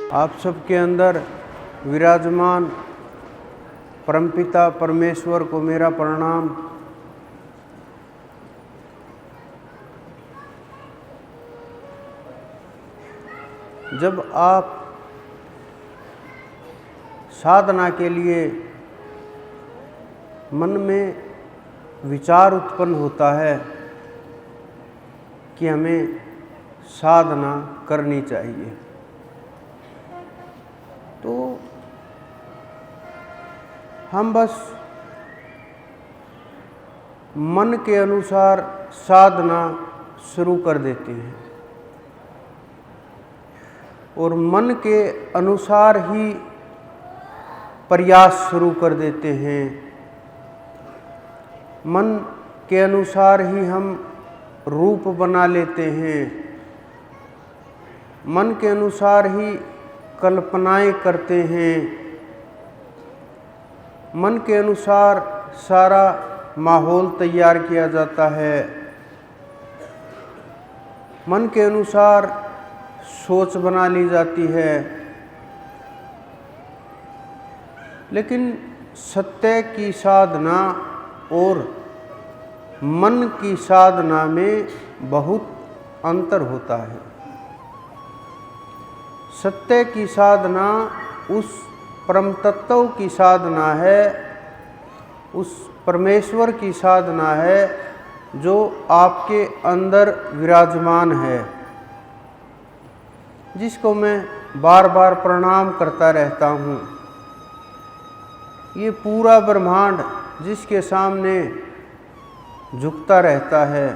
आप सबके अंदर विराजमान परमपिता परमेश्वर को मेरा प्रणाम। जब आप साधना के लिए मन में विचार उत्पन्न होता है कि हमें साधना करनी चाहिए, तो हम बस मन के अनुसार साधना शुरू कर देते हैं और मन के अनुसार ही प्रयास शुरू कर देते हैं। मन के अनुसार ही हम रूप बना लेते हैं, मन के अनुसार ही कल्पनाएं करते हैं, मन के अनुसार सारा माहौल तैयार किया जाता है, मन के अनुसार सोच बना ली जाती है। लेकिन सत्य की साधना और मन की साधना में बहुत अंतर होता है। सत्य की साधना उस परम तत्व की साधना है, उस परमेश्वर की साधना है जो आपके अंदर विराजमान है, जिसको मैं बार बार प्रणाम करता रहता हूँ। ये पूरा ब्रह्मांड जिसके सामने झुकता रहता है,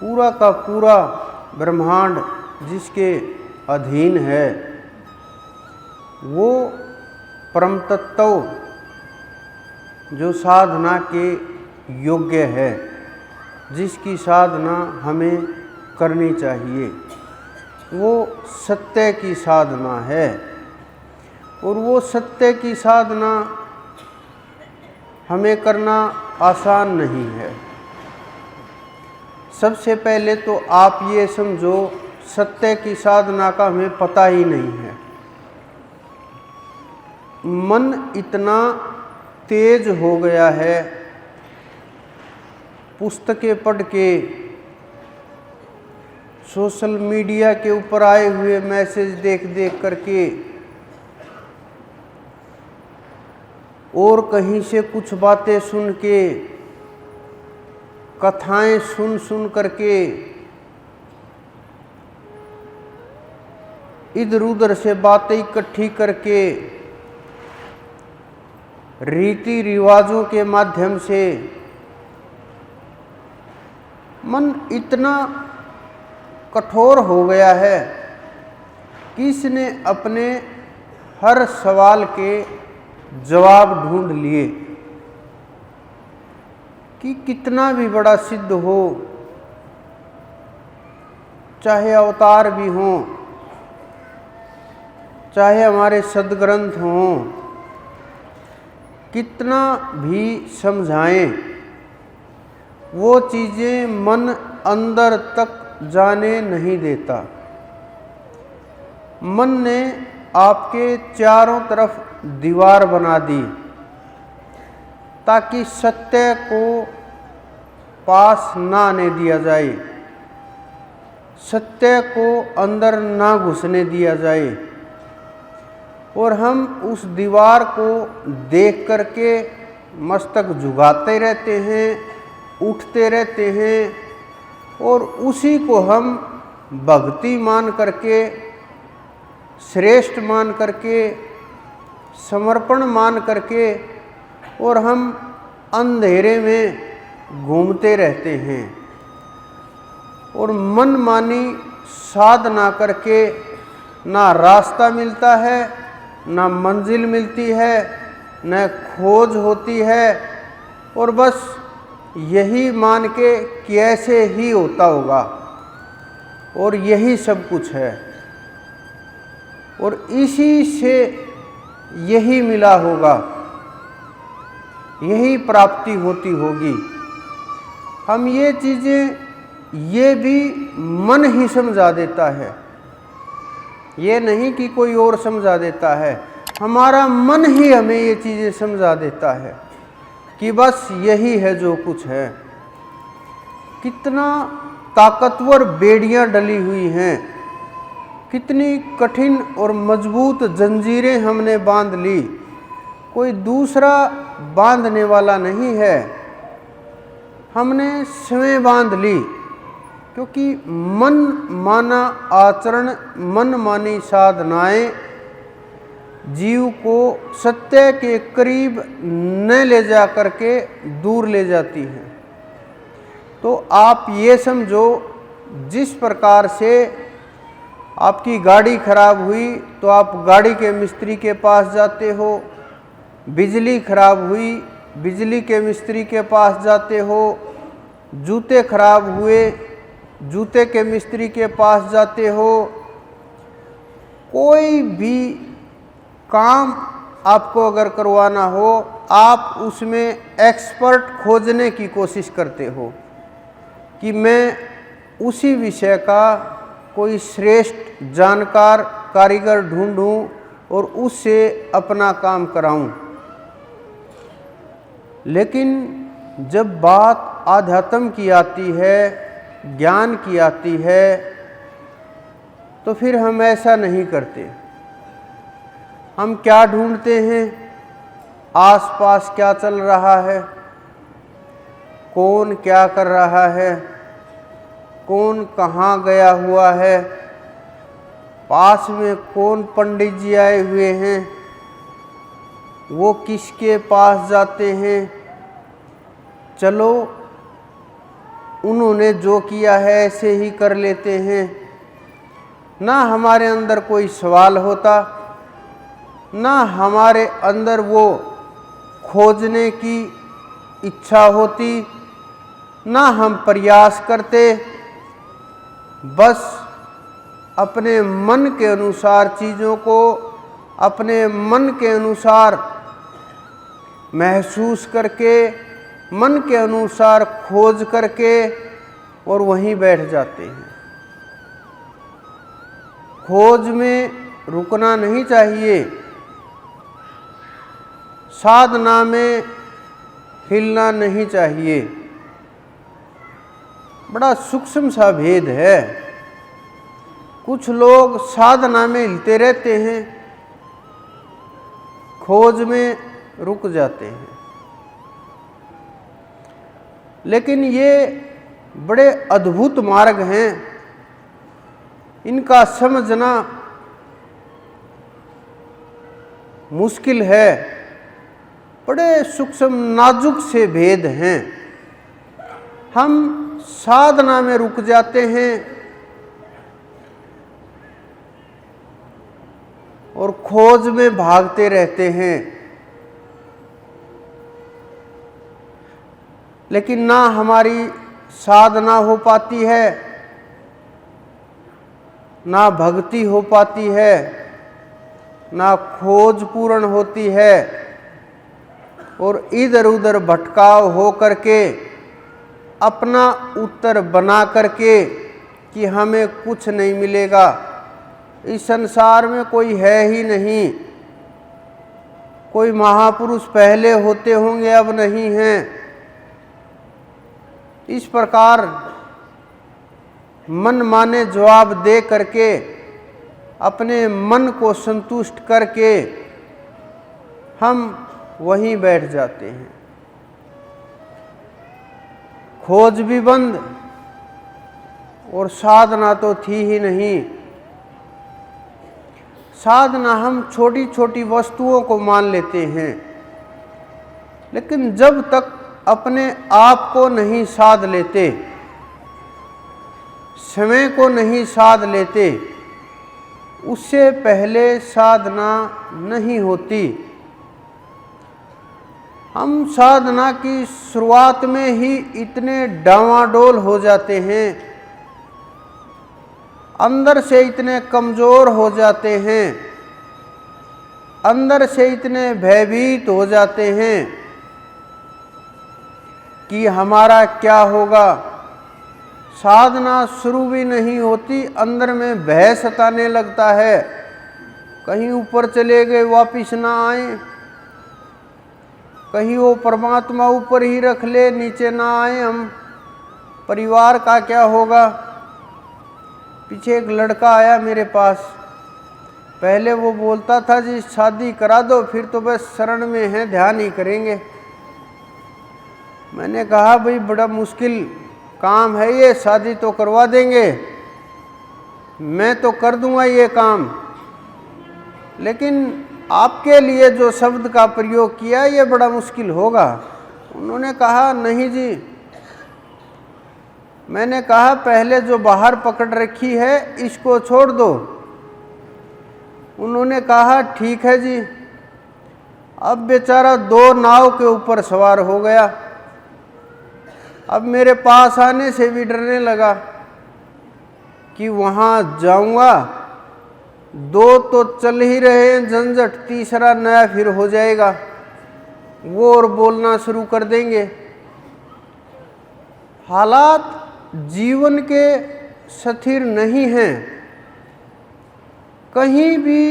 पूरा का पूरा ब्रह्मांड जिसके अधीन है, वो परम तत्व जो साधना के योग्य है, जिसकी साधना हमें करनी चाहिए, वो सत्य की साधना है। और वो सत्य की साधना हमें करना आसान नहीं है। सबसे पहले तो आप ये समझो, सत्य की साधना का हमें पता ही नहीं है। मन इतना तेज हो गया है, पुस्तकें पढ़ के, सोशल मीडिया के ऊपर आए हुए मैसेज देख देख करके, और कहीं से कुछ बातें सुन के, कथाएं सुन सुन करके, इधर उधर से बातें इकट्ठी करके, रीति रिवाजों के माध्यम से मन इतना कठोर हो गया है कि इसने अपने हर सवाल के जवाब ढूंढ लिए कि कितना भी बड़ा सिद्ध हो, चाहे अवतार भी हों, चाहे हमारे सद्ग्रंथ हों, कितना भी समझाएं, वो चीज़ें मन अंदर तक जाने नहीं देता। मन ने आपके चारों तरफ दीवार बना दी ताकि सत्य को पास ना आने दिया जाए, सत्य को अंदर ना घुसने दिया जाए, और हम उस दीवार को देख करके मस्तक झुकाते रहते हैं, उठते रहते हैं, और उसी को हम भक्ति मान करके, श्रेष्ठ मान करके, समर्पण मान करके, और हम अंधेरे में घूमते रहते हैं। और मनमानी साधना करके ना रास्ता मिलता है, ना मंजिल मिलती है, न खोज होती है, और बस यही मान के कि ऐसे ही होता होगा और यही सब कुछ है, और इसी से यही मिला होगा, यही प्राप्ति होती होगी। हम ये चीज़ें, ये भी मन ही समझा देता है। ये नहीं कि कोई और समझा देता है, हमारा मन ही हमें ये चीज़ें समझा देता है कि बस यही है जो कुछ है। कितना ताकतवर बेड़ियां डली हुई हैं, कितनी कठिन और मजबूत जंजीरें हमने बांध ली, कोई दूसरा बांधने वाला नहीं है, हमने स्वयं बांध ली। क्योंकि मन माना आचरण, मन मानी साधनाएं जीव को सत्य के करीब न ले जा करके दूर ले जाती हैं। तो आप ये समझो, जिस प्रकार से आपकी गाड़ी खराब हुई तो आप गाड़ी के मिस्त्री के पास जाते हो, बिजली खराब हुई बिजली के मिस्त्री के पास जाते हो, जूते खराब हुए जूते के मिस्त्री के पास जाते हो। कोई भी काम आपको अगर करवाना हो, आप उसमें एक्सपर्ट खोजने की कोशिश करते हो कि मैं उसी विषय का कोई श्रेष्ठ जानकार कारीगर ढूंढूं और उससे अपना काम कराऊं। लेकिन जब बात आध्यात्म की आती है, ज्ञान की आती है, तो फिर हम ऐसा नहीं करते। हम क्या ढूंढते हैं? आसपास क्या चल रहा है, कौन क्या कर रहा है, कौन कहाँ गया हुआ है, पास में कौन पंडित जी आए हुए हैं, वो किसके पास जाते हैं, चलो उन्होंने जो किया है ऐसे ही कर लेते हैं। ना हमारे अंदर कोई सवाल होता, ना हमारे अंदर वो खोजने की इच्छा होती, ना हम प्रयास करते। बस अपने मन के अनुसार चीज़ों को अपने मन के अनुसार महसूस करके, मन के अनुसार खोज करके और वहीं बैठ जाते हैं। खोज में रुकना नहीं चाहिए, साधना में हिलना नहीं चाहिए। बड़ा सूक्ष्म सा भेद है। कुछ लोग साधना में हिलते रहते हैं, खोज में रुक जाते हैं। लेकिन ये बड़े अद्भुत मार्ग हैं, इनका समझना मुश्किल है। बड़े सूक्ष्म नाजुक से भेद हैं। हम साधना में रुक जाते हैं और खोज में भागते रहते हैं। लेकिन ना हमारी साधना हो पाती है, ना भक्ति हो पाती है, ना खोज पूर्ण होती है, और इधर उधर भटकाव हो करके अपना उत्तर बना करके कि हमें कुछ नहीं मिलेगा, इस संसार में कोई है ही नहीं, कोई महापुरुष पहले होते होंगे अब नहीं हैं। इस प्रकार मन माने जवाब दे करके अपने मन को संतुष्ट करके हम वहीं बैठ जाते हैं। खोज भी बंद और साधना तो थी ही नहीं। साधना हम छोटी छोटी वस्तुओं को मान लेते हैं, लेकिन जब तक अपने आप को नहीं साध लेते, समय को नहीं साध लेते, उससे पहले साधना नहीं होती। हम साधना की शुरुआत में ही इतने डावाडोल हो जाते हैं, अंदर से इतने कमज़ोर हो जाते हैं, अंदर से इतने भयभीत हो जाते हैं कि हमारा क्या होगा, साधना शुरू भी नहीं होती, अंदर में भय सताने लगता है, कहीं ऊपर चले गए वापिस ना आए, कहीं वो परमात्मा ऊपर ही रख ले, नीचे ना आए हम, परिवार का क्या होगा। पीछे एक लड़का आया मेरे पास, पहले वो बोलता था जी शादी करा दो, फिर तो बस शरण में है, ध्यान ही करेंगे। मैंने कहा भाई बड़ा मुश्किल काम है ये, शादी तो करवा देंगे, मैं तो कर दूंगा ये काम, लेकिन आपके लिए जो शब्द का प्रयोग किया ये बड़ा मुश्किल होगा। उन्होंने कहा नहीं जी। मैंने कहा पहले जो बाहर पकड़ रखी है इसको छोड़ दो। उन्होंने कहा ठीक है जी। अब बेचारा 2 नाव के ऊपर सवार हो गया। अब मेरे पास आने से भी डरने लगा कि वहाँ जाऊँगा, 2 तो चल ही रहे हैं झंझट, तीसरा नया फिर हो जाएगा, वो और बोलना शुरू कर देंगे। हालात जीवन के स्थिर नहीं हैं, कहीं भी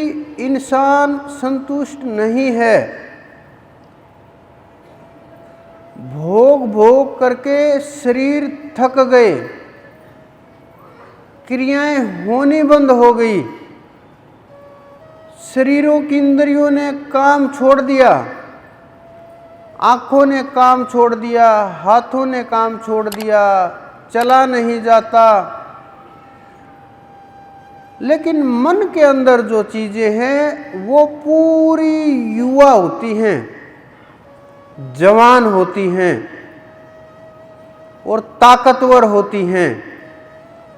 इंसान संतुष्ट नहीं है। भोग भोग करके शरीर थक गए, क्रियाएं होनी बंद हो गई, शरीरों की इंद्रियों ने काम छोड़ दिया, आँखों ने काम छोड़ दिया, हाथों ने काम छोड़ दिया, चला नहीं जाता। लेकिन मन के अंदर जो चीजें हैं वो पूरी युवा होती हैं, जवान होती हैं और ताकतवर होती हैं,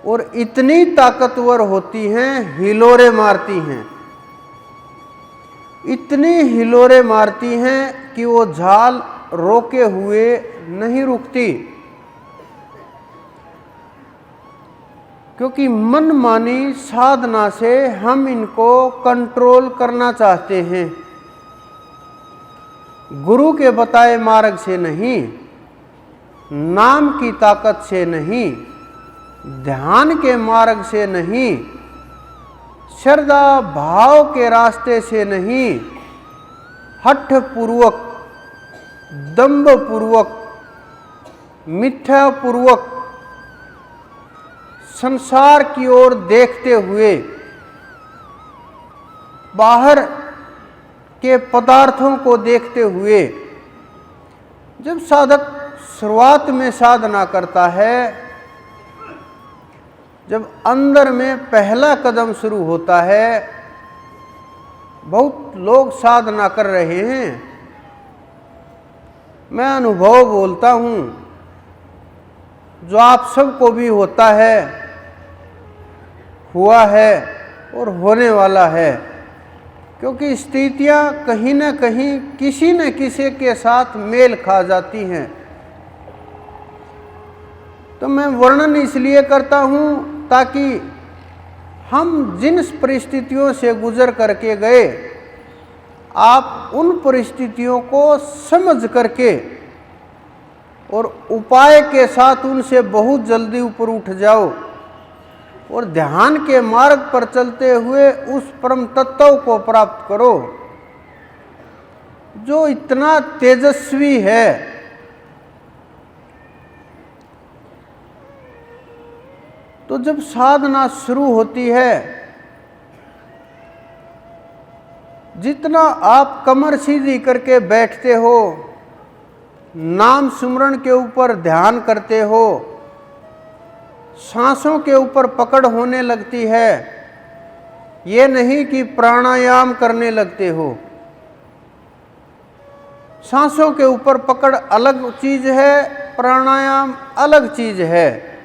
और इतनी ताकतवर होती हैं हिलोरे मारती हैं, इतनी हिलोरे मारती हैं कि वो झाल रोके हुए नहीं रुकती। क्योंकि मनमानी साधना से हम इनको कंट्रोल करना चाहते हैं, गुरु के बताए मार्ग से नहीं, नाम की ताकत से नहीं, ध्यान के मार्ग से नहीं, श्रद्धा भाव के रास्ते से नहीं, हठ पूर्वक, दंभ पूर्वक, मिथ्या पूर्वक, संसार की ओर देखते हुए, बाहर के पदार्थों को देखते हुए, जब साधक शुरुआत में साधना करता है, जब अंदर में पहला कदम शुरू होता है, बहुत लोग साधना कर रहे हैं, मैं अनुभव बोलता हूँ, जो आप सबको भी होता है, हुआ है और होने वाला है। क्योंकि स्थितियाँ कहीं न कहीं किसी न किसी के साथ मेल खा जाती हैं। तो मैं वर्णन इसलिए करता हूँ ताकि हम जिन परिस्थितियों से गुजर करके गए, आप उन परिस्थितियों को समझ करके और उपाय के साथ उनसे बहुत जल्दी ऊपर उठ जाओ और ध्यान के मार्ग पर चलते हुए उस परम तत्व को प्राप्त करो जो इतना तेजस्वी है। तो जब साधना शुरू होती है, जितना आप कमर सीधी करके बैठते हो, नाम सुमरण के ऊपर ध्यान करते हो, सांसों के ऊपर पकड़ होने लगती है, ये नहीं कि प्राणायाम करने लगते हो। सांसों के ऊपर पकड़ अलग चीज है, प्राणायाम अलग चीज है,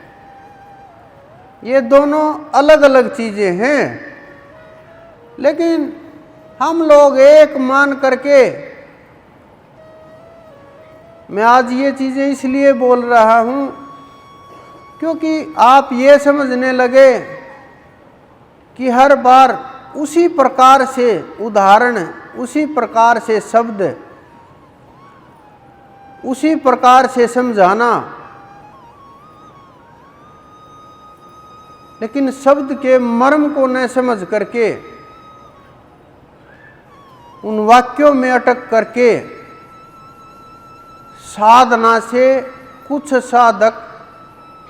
ये दोनों अलग अलग चीजें हैं। लेकिन हम लोग एक मान करके, मैं आज ये चीजें इसलिए बोल रहा हूं क्योंकि आप ये समझने लगे कि हर बार उसी प्रकार से उदाहरण, उसी प्रकार से शब्द, उसी प्रकार से समझाना लेकिन शब्द के मर्म को न समझ करके उन वाक्यों में अटक करके साधना से कुछ साधक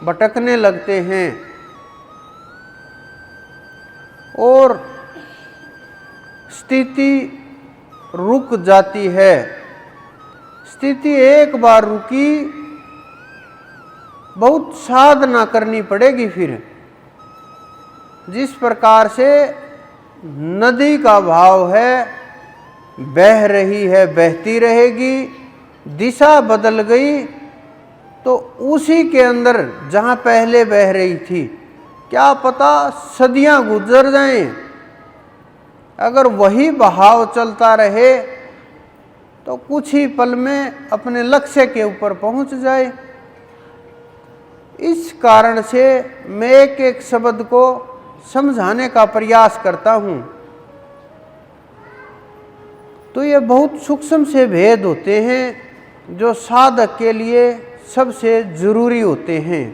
भटकने लगते हैं और स्थिति रुक जाती है। स्थिति एक बार रुकी, बहुत साधना करनी पड़ेगी फिर। जिस प्रकार से नदी का भाव है, बह रही है, बहती रहेगी, दिशा बदल गई तो उसी के अंदर जहाँ पहले बह रही थी, क्या पता सदियां गुजर जाएं। अगर वही बहाव चलता रहे तो कुछ ही पल में अपने लक्ष्य के ऊपर पहुंच जाए। इस कारण से मैं एक एक शब्द को समझाने का प्रयास करता हूं। तो ये बहुत सूक्ष्म से भेद होते हैं जो साधक के लिए सबसे जरूरी होते हैं।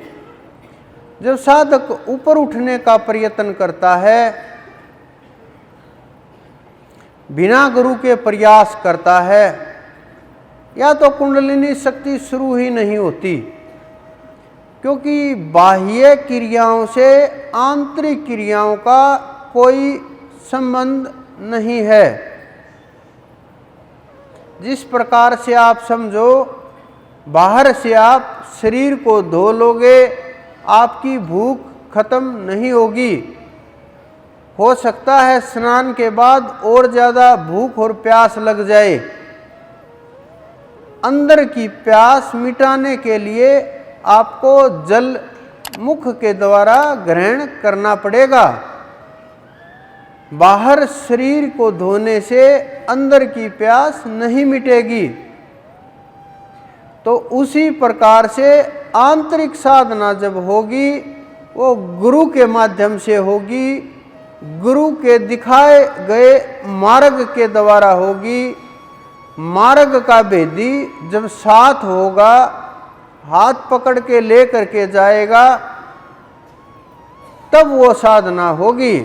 जब साधक ऊपर उठने का प्रयत्न करता है, बिना गुरु के प्रयास करता है, या तो कुंडलिनी शक्ति शुरू ही नहीं होती, क्योंकि बाह्य क्रियाओं से आंतरिक क्रियाओं का कोई संबंध नहीं है। जिस प्रकार से आप समझो, बाहर से आप शरीर को धो लोगे, आपकी भूख खत्म नहीं होगी। हो सकता है स्नान के बाद और ज़्यादा भूख और प्यास लग जाए। अंदर की प्यास मिटाने के लिए आपको जल मुख के द्वारा ग्रहण करना पड़ेगा। बाहर शरीर को धोने से अंदर की प्यास नहीं मिटेगी। तो उसी प्रकार से आंतरिक साधना जब होगी, वो गुरु के माध्यम से होगी, गुरु के दिखाए गए मार्ग के द्वारा होगी। मार्ग का भेदी जब साथ होगा, हाथ पकड़ के ले करके जाएगा, तब वो साधना होगी।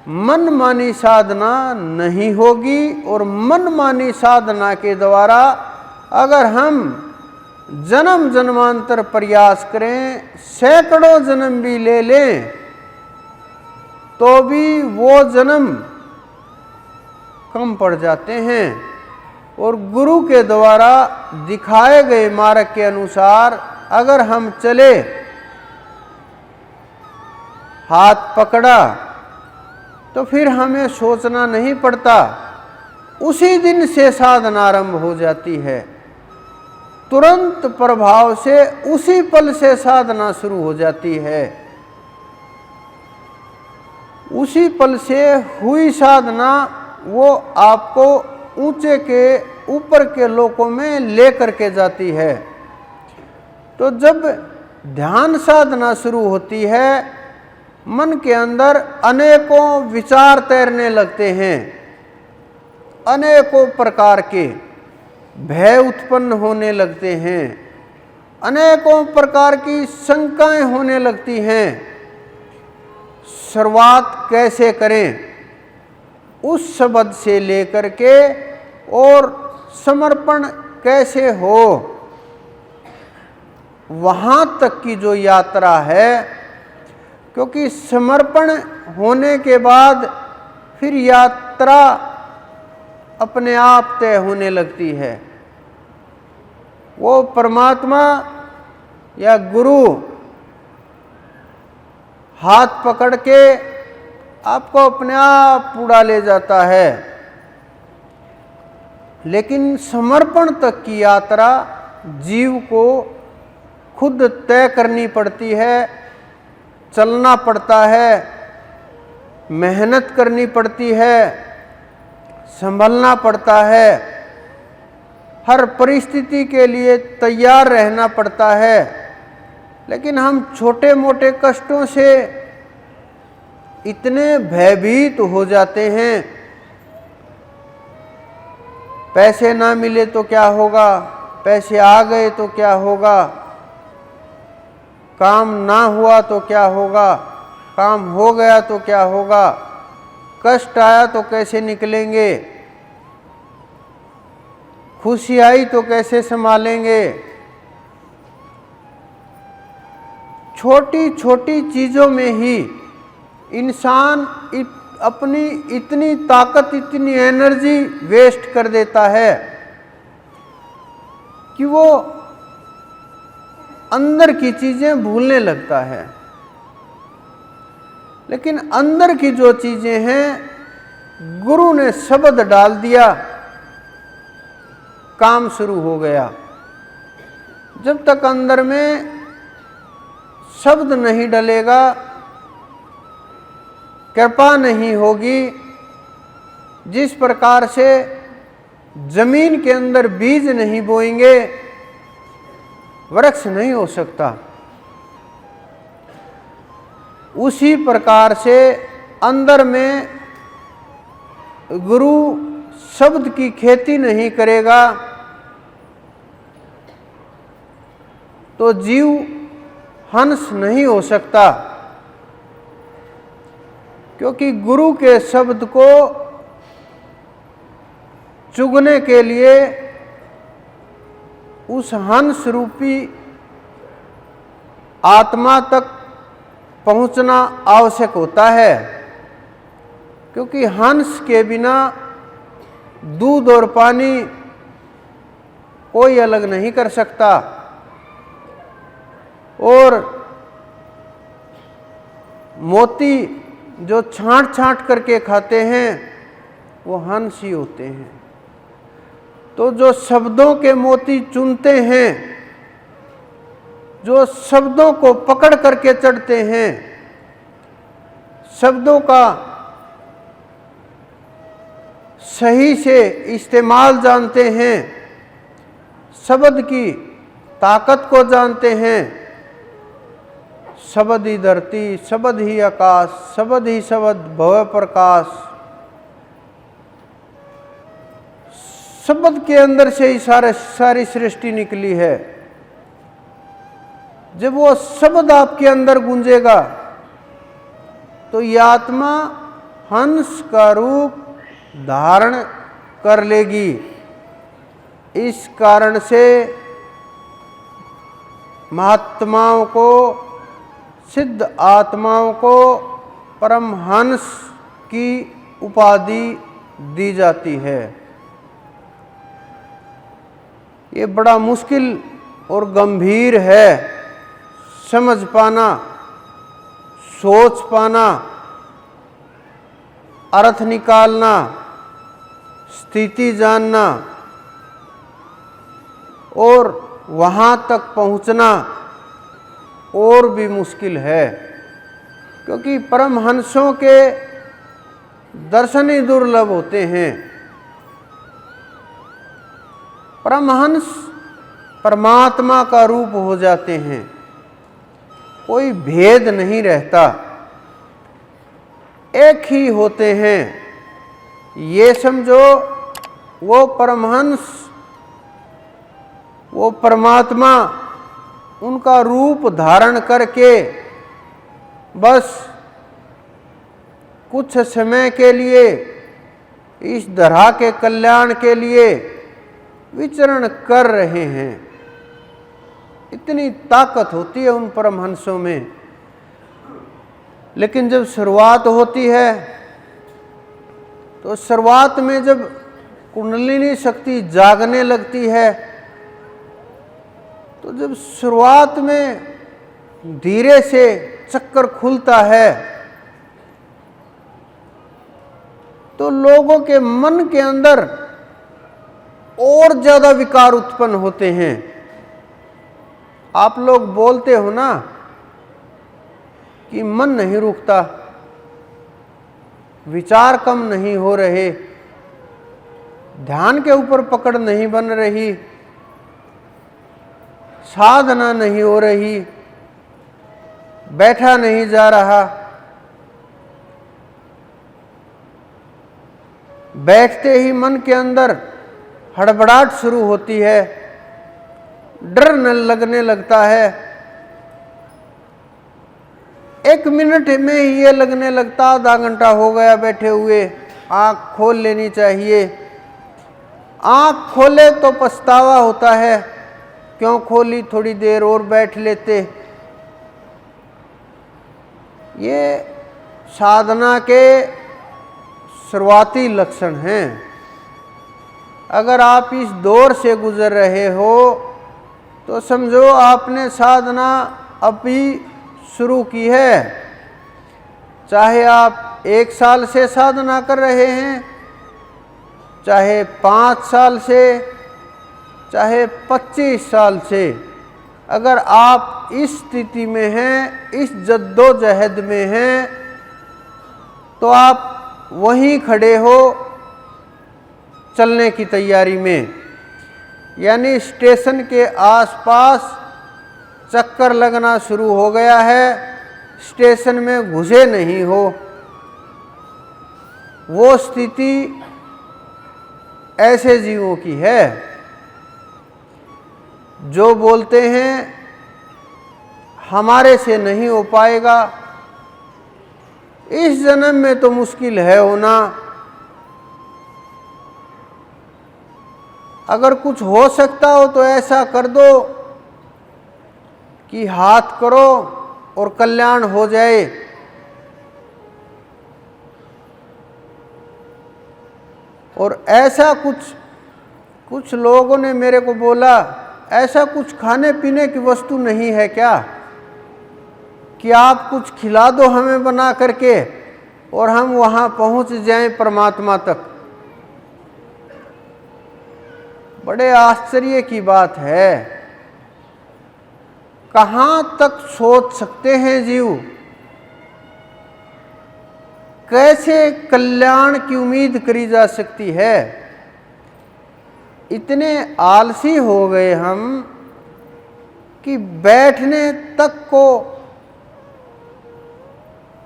मनमानी साधना नहीं होगी। और मनमानी साधना के द्वारा अगर हम जन्म जन्मांतर प्रयास करें, सैकड़ों जन्म भी ले लें, तो भी वो जन्म कम पड़ जाते हैं। और गुरु के द्वारा दिखाए गए मार्ग के अनुसार अगर हम चले, हाथ पकड़ा, तो फिर हमें सोचना नहीं पड़ता, उसी दिन से साधना आरंभ हो जाती है। तुरंत प्रभाव से उसी पल से साधना शुरू हो जाती है। उसी पल से हुई साधना वो आपको ऊंचे के ऊपर के लोकों में ले करके जाती है। तो जब ध्यान साधना शुरू होती है, मन के अंदर अनेकों विचार तैरने लगते हैं, अनेकों प्रकार के भय उत्पन्न होने लगते हैं, अनेकों प्रकार की शंकाएं होने लगती हैं। शुरुआत कैसे करें, उस शब्द से लेकर के और समर्पण कैसे हो, वहाँ तक की जो यात्रा है। क्योंकि समर्पण होने के बाद फिर यात्रा अपने आप तय होने लगती है। वो परमात्मा या गुरु हाथ पकड़ के आपको अपने आप उड़ा ले जाता है। लेकिन समर्पण तक की यात्रा जीव को खुद तय करनी पड़ती है, चलना पड़ता है, मेहनत करनी पड़ती है, संभलना पड़ता है, हर परिस्थिति के लिए तैयार रहना पड़ता है। लेकिन हम छोटे मोटे कष्टों से इतने भयभीत हो जाते हैं, पैसे ना मिले तो क्या होगा, पैसे आ गए तो क्या होगा, काम ना हुआ तो क्या होगा, काम हो गया तो क्या होगा, कष्ट आया तो कैसे निकलेंगे, खुशी आई तो कैसे संभालेंगे। छोटी छोटी चीज़ों में ही इंसान अपनी इतनी ताकत, इतनी एनर्जी वेस्ट कर देता है कि वो अंदर की चीज़ें भूलने लगता है। लेकिन अंदर की जो चीज़ें हैं, गुरु ने शब्द डाल दिया, काम शुरू हो गया। जब तक अंदर में शब्द नहीं डलेगा, कृपा नहीं होगी, जिस प्रकार से जमीन के अंदर बीज नहीं बोएंगे, वृक्ष नहीं हो सकता। उसी प्रकार से अंदर में गुरु शब्द की खेती नहीं करेगा तो जीव हंस नहीं हो सकता, क्योंकि गुरु के शब्द को चुगने के लिए उस हंस रूपी आत्मा तक पहुंचना आवश्यक होता है। क्योंकि हंस के बिना दूध और पानी कोई अलग नहीं कर सकता, और मोती जो छांट छांट करके खाते हैं वो हंस ही होते हैं। तो जो शब्दों के मोती चुनते हैं, जो शब्दों को पकड़ करके चढ़ते हैं, शब्दों का सही से इस्तेमाल जानते हैं, शब्द की ताकत को जानते हैं, शब्द ही धरती, शब्द ही आकाश, शब्द ही शब्द भव प्रकाश, शब्द के अंदर से ही सारी सृष्टि निकली है। जब वो शब्द आपके अंदर गूंजेगा तो ये आत्मा हंस का रूप धारण कर लेगी। इस कारण से महात्माओं को, सिद्ध आत्माओं को परमहंस की उपाधि दी जाती है। ये बड़ा मुश्किल और गंभीर है समझ पाना, सोच पाना, अर्थ निकालना, स्थिति जानना और वहाँ तक पहुँचना और भी मुश्किल है। क्योंकि परमहंसों के दर्शन ही दुर्लभ होते हैं। परमहंस परमात्मा का रूप हो जाते हैं, कोई भेद नहीं रहता, एक ही होते हैं। ये समझो वो परमहंस, वो परमात्मा उनका रूप धारण करके बस कुछ समय के लिए इस धरा के कल्याण के लिए विचरण कर रहे हैं। इतनी ताकत होती है उन परमहंसों में। लेकिन जब शुरुआत होती है तो शुरुआत में जब कुंडलिनी शक्ति जागने लगती है, तो जब शुरुआत में धीरे से चक्कर खुलता है तो लोगों के मन के अंदर और ज्यादा विकार उत्पन्न होते हैं। आप लोग बोलते हो ना कि मन नहीं रुकता, विचार कम नहीं हो रहे, ध्यान के ऊपर पकड़ नहीं बन रही, साधना नहीं हो रही, बैठा नहीं जा रहा। बैठते ही मन के अंदर हड़बड़ाहट शुरू होती है, डर न लगने लगता है, 1 मिनट में ही ये लगने लगता आधा घंटा हो गया बैठे हुए, आँख खोल लेनी चाहिए। आँख खोले तो पछतावा होता है, क्यों खोली, थोड़ी देर और बैठ लेते। ये साधना के शुरुआती लक्षण हैं। अगर आप इस दौर से गुजर रहे हो तो समझो आपने साधना अभी शुरू की है। चाहे आप 1 साल से साधना कर रहे हैं, चाहे 5 साल से, चाहे 25 साल से, अगर आप इस स्थिति में हैं, इस जद्दोजहद में हैं, तो आप वहीं खड़े हो चलने की तैयारी में। यानी स्टेशन के आसपास चक्कर लगना शुरू हो गया है, स्टेशन में घुसे नहीं हो। वो स्थिति ऐसे जीवों की है जो बोलते हैं हमारे से नहीं हो पाएगा, इस जन्म में तो मुश्किल है होना। अगर कुछ हो सकता हो तो ऐसा कर दो कि हाथ करो और कल्याण हो जाए। और ऐसा कुछ लोगों ने मेरे को बोला, ऐसा कुछ खाने पीने की वस्तु नहीं है क्या कि आप कुछ खिला दो हमें बना करके और हम वहाँ पहुँच जाएं परमात्मा तक। बड़े आश्चर्य की बात है, कहाँ तक सोच सकते हैं जीव, कैसे कल्याण की उम्मीद करी जा सकती है। इतने आलसी हो गए हम कि बैठने तक को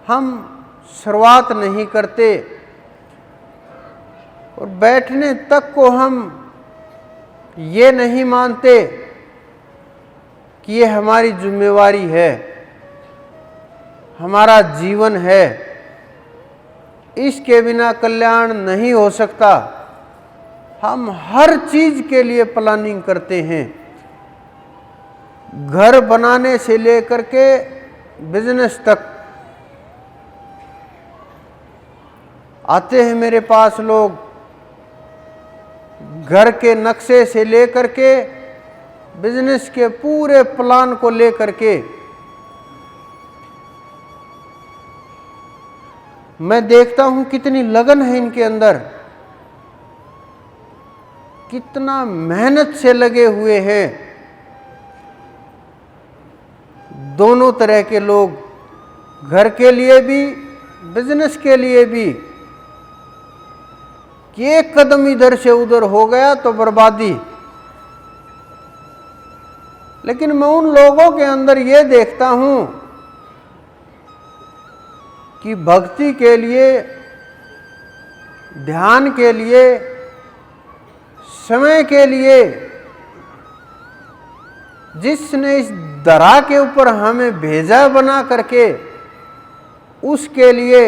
हम शुरुआत नहीं करते, और बैठने तक को हम ये नहीं मानते कि ये हमारी जिम्मेवारी है, हमारा जीवन है, इसके बिना कल्याण नहीं हो सकता। हम हर चीज के लिए प्लानिंग करते हैं, घर बनाने से लेकर के बिजनेस तक। आते हैं मेरे पास लोग, घर के नक्शे से लेकर के बिजनेस के पूरे प्लान को लेकर के। मैं देखता हूं कितनी लगन है इनके अंदर, कितना मेहनत से लगे हुए हैं दोनों तरह के लोग, घर के लिए भी बिजनेस के लिए भी। कि एक कदम इधर से उधर हो गया तो बर्बादी। लेकिन मैं उन लोगों के अंदर ये देखता हूं कि भक्ति के लिए, ध्यान के लिए, समय के लिए जिसने इस दरा के ऊपर हमें भेजा बना करके, उसके लिए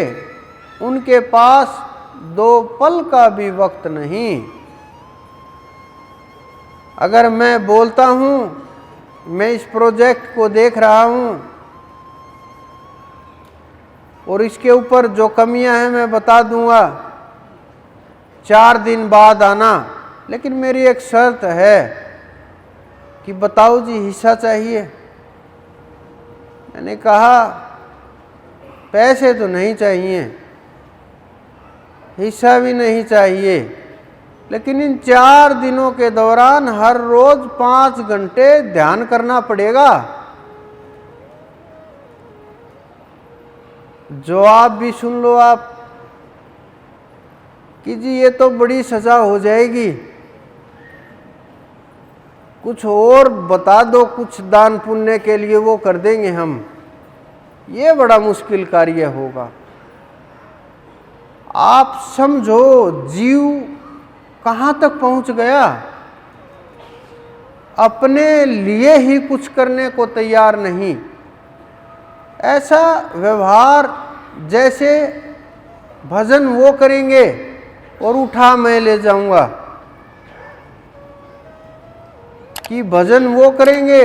उनके पास 2 पल का भी वक्त नहीं। अगर मैं बोलता हूं, मैं इस प्रोजेक्ट को देख रहा हूं और इसके ऊपर जो कमियां हैं मैं बता दूंगा, 4 दिन बाद आना, लेकिन मेरी एक शर्त है कि बताओ जी हिस्सा चाहिए। मैंने कहा पैसे तो नहीं चाहिए, हिस्सा भी नहीं चाहिए, लेकिन इन 4 दिनों के दौरान हर रोज 5 घंटे ध्यान करना पड़ेगा। जवाब भी सुन लो आप कि जी ये तो बड़ी सजा हो जाएगी, कुछ और बता दो, कुछ दान पुण्य के लिए वो कर देंगे हम। ये बड़ा मुश्किल कार्य होगा। आप समझो जीव कहाँ तक पहुँच गया, अपने लिए ही कुछ करने को तैयार नहीं। ऐसा व्यवहार जैसे भजन वो करेंगे और उठा मैं ले जाऊंगा, कि भजन वो करेंगे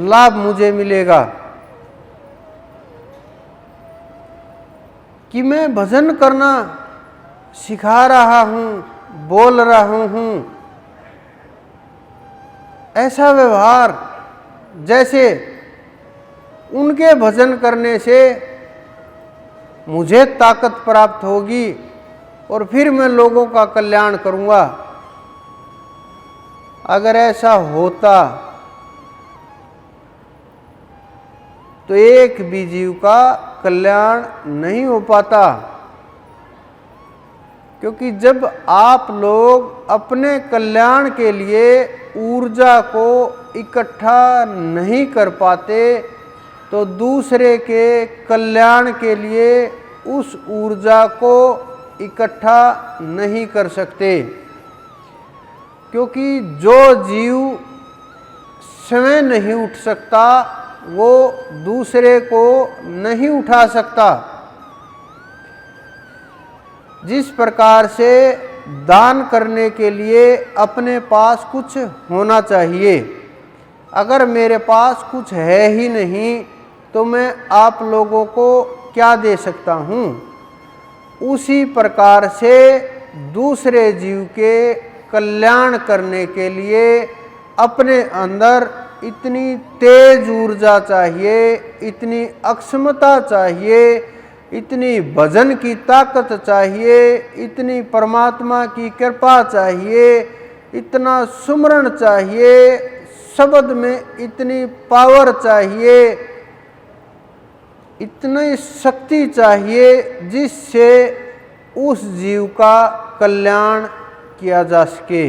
लाभ मुझे मिलेगा, कि मैं भजन करना सिखा रहा हूँ, बोल रहा हूँ। ऐसा व्यवहार जैसे उनके भजन करने से मुझे ताकत प्राप्त होगी और फिर मैं लोगों का कल्याण करूँगा। अगर ऐसा होता तो एक भी जीव का कल्याण नहीं हो पाता, क्योंकि जब आप लोग अपने कल्याण के लिए ऊर्जा को इकट्ठा नहीं कर पाते तो दूसरे के कल्याण के लिए उस ऊर्जा को इकट्ठा नहीं कर सकते। क्योंकि जो जीव स्वयं नहीं उठ सकता वो दूसरे को नहीं उठा सकता। जिस प्रकार से दान करने के लिए अपने पास कुछ होना चाहिए, अगर मेरे पास कुछ है ही नहीं तो मैं आप लोगों को क्या दे सकता हूँ। उसी प्रकार से दूसरे जीव के कल्याण करने के लिए अपने अंदर इतनी तेज ऊर्जा चाहिए, इतनी अक्षमता चाहिए, इतनी भजन की ताकत चाहिए, इतनी परमात्मा की कृपा चाहिए, इतना सुमरण चाहिए, शब्द में इतनी पावर चाहिए, इतनी शक्ति चाहिए जिससे उस जीव का कल्याण किया जा सके।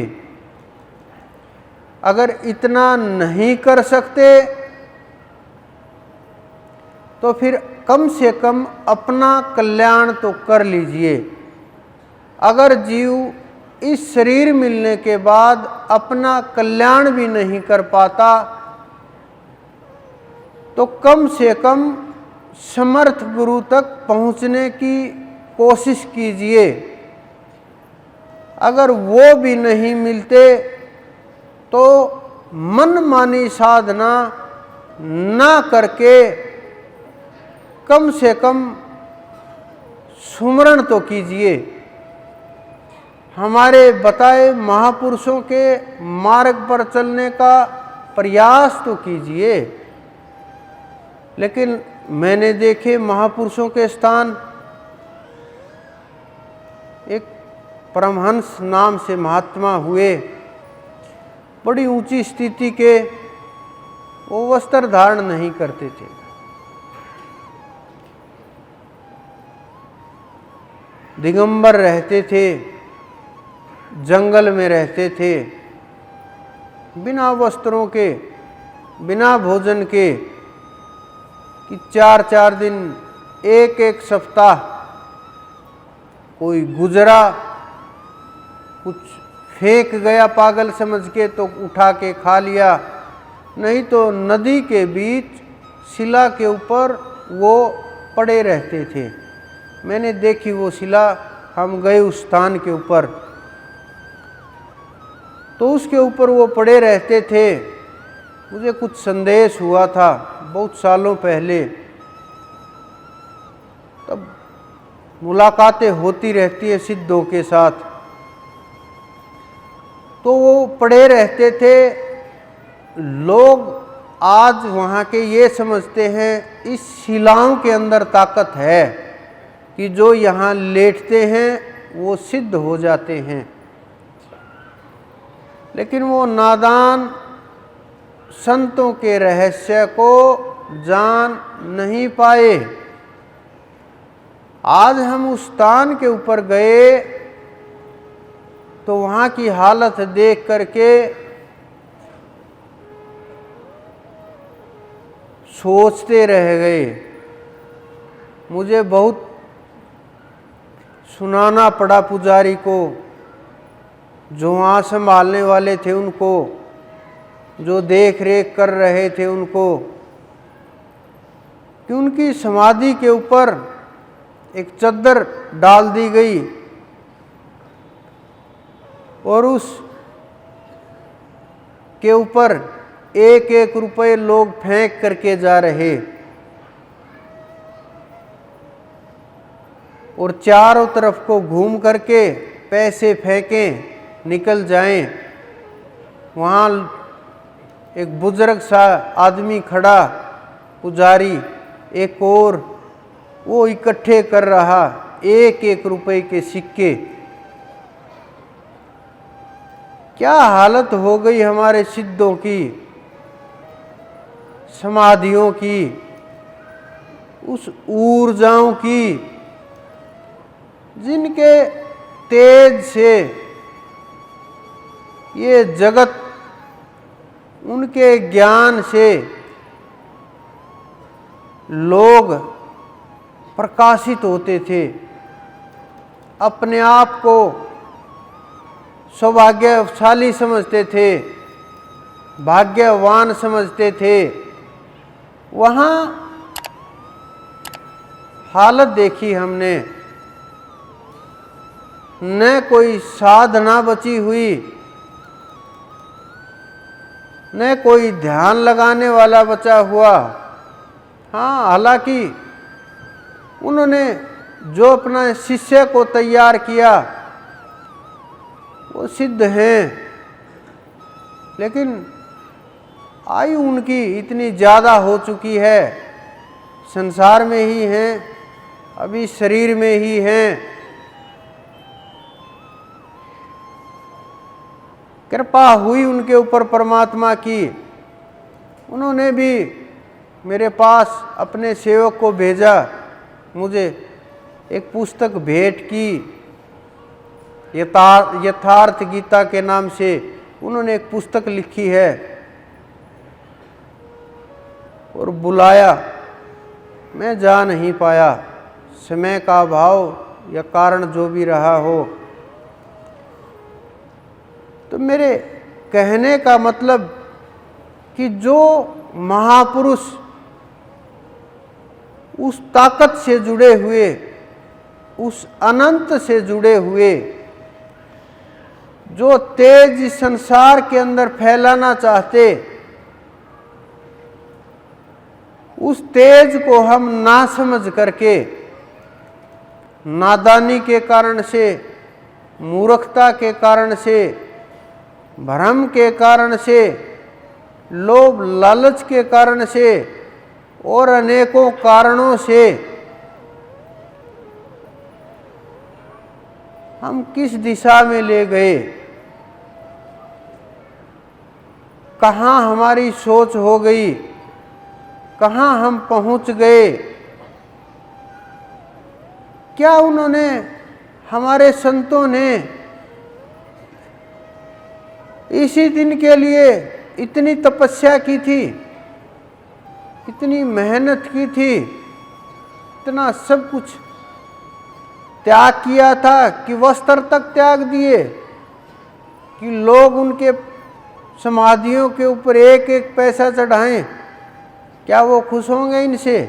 अगर इतना नहीं कर सकते तो फिर कम से कम अपना कल्याण तो कर लीजिए। अगर जीव इस शरीर मिलने के बाद अपना कल्याण भी नहीं कर पाता तो कम से कम समर्थ गुरु तक पहुंचने की कोशिश कीजिए। अगर वो भी नहीं मिलते तो मनमानी साधना ना करके कम से कम सुमरण तो कीजिए। हमारे बताए महापुरुषों के मार्ग पर चलने का प्रयास तो कीजिए। लेकिन मैंने देखे महापुरुषों के स्थान, एक परमहंस नाम से महात्मा हुए, बड़ी ऊंची स्थिति के, वो वस्त्र धारण नहीं करते थे। दिगंबर रहते थे, जंगल में रहते थे, बिना वस्त्रों के, बिना भोजन के, कि 4-4 दिन, एक सप्ताह कोई गुजरा, कुछ फेंक गया पागल समझ के तो उठा के खा लिया, नहीं तो नदी के बीच शिला के ऊपर वो पड़े रहते थे। मैंने देखी वो शिला, हम गए उस स्थान के ऊपर तो उसके ऊपर वो पड़े रहते थे। मुझे कुछ संदेश हुआ था बहुत सालों पहले, तब मुलाकातें होती रहती है सिद्धों के साथ, तो वो पड़े रहते थे। लोग आज वहाँ के ये समझते हैं इस शिलाओं के अंदर ताकत है कि जो यहाँ लेटते हैं वो सिद्ध हो जाते हैं। लेकिन वो नादान संतों के रहस्य को जान नहीं पाए। आज हम उस स्थान के ऊपर गए तो वहाँ की हालत देख करके सोचते रह गए। मुझे बहुत सुनाना पड़ा पुजारी को, जो वहाँ संभालने वाले थे उनको, जो देख रेख कर रहे थे उनको, कि उनकी समाधि के ऊपर एक चद्दर डाल दी गई और उस के ऊपर एक एक रुपए लोग फेंक करके जा रहे और चारों तरफ को घूम करके पैसे फेंकें निकल जाएं। वहाँ एक बुजुर्ग सा आदमी खड़ा, पुजारी, एक और वो इकट्ठे कर रहा एक एक रुपए के सिक्के। क्या हालत हो गई हमारे सिद्धों की, समाधियों की, उस ऊर्जाओं की जिनके तेज से ये जगत, उनके ज्ञान से लोग प्रकाशित होते थे, अपने आप को सौभाग्यशाली समझते थे, भाग्यवान समझते थे। वहाँ हालत देखी हमने, न कोई साधना बची हुई, न कोई ध्यान लगाने वाला बचा हुआ। हाँ, हालांकि उन्होंने जो अपना शिष्य को तैयार किया वो सिद्ध हैं, लेकिन आयु उनकी इतनी ज़्यादा हो चुकी है, संसार में ही हैं, अभी शरीर में ही हैं। कृपा हुई उनके ऊपर परमात्मा की। उन्होंने भी मेरे पास अपने सेवक को भेजा, मुझे एक पुस्तक भेंट की, यथार्थ गीता के नाम से उन्होंने एक पुस्तक लिखी है, और बुलाया। मैं जा नहीं पाया, समय का अभाव या कारण जो भी रहा हो। तो मेरे कहने का मतलब कि जो महापुरुष उस ताकत से जुड़े हुए, उस अनंत से जुड़े हुए, जो तेज संसार के अंदर फैलाना चाहते, उस तेज को हम ना समझ करके, नादानी के कारण से, मूर्खता के कारण से, भ्रम के कारण से, लोभ लालच के कारण से और अनेकों कारणों से हम किस दिशा में ले गए, कहाँ हमारी सोच हो गई, कहाँ हम पहुँच गए। क्या उन्होंने, हमारे संतों ने इसी दिन के लिए इतनी तपस्या की थी, इतनी मेहनत की थी, इतना सब कुछ त्याग किया था कि वस्त्र तक त्याग दिए कि लोग उनके समाधियों के ऊपर एक एक पैसा चढ़ाएं? क्या वो खुश होंगे इनसे?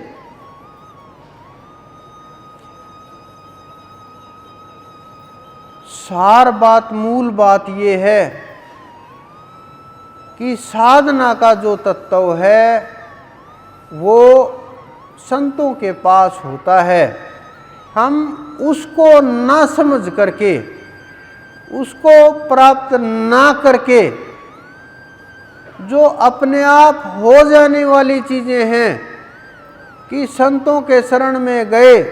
सार बात, मूल बात ये है कि साधना का जो तत्व है वो संतों के पास होता है। हम उसको ना समझ करके, उसको प्राप्त ना करके, जो अपने आप हो जाने वाली चीज़ें हैं कि संतों के शरण में गए,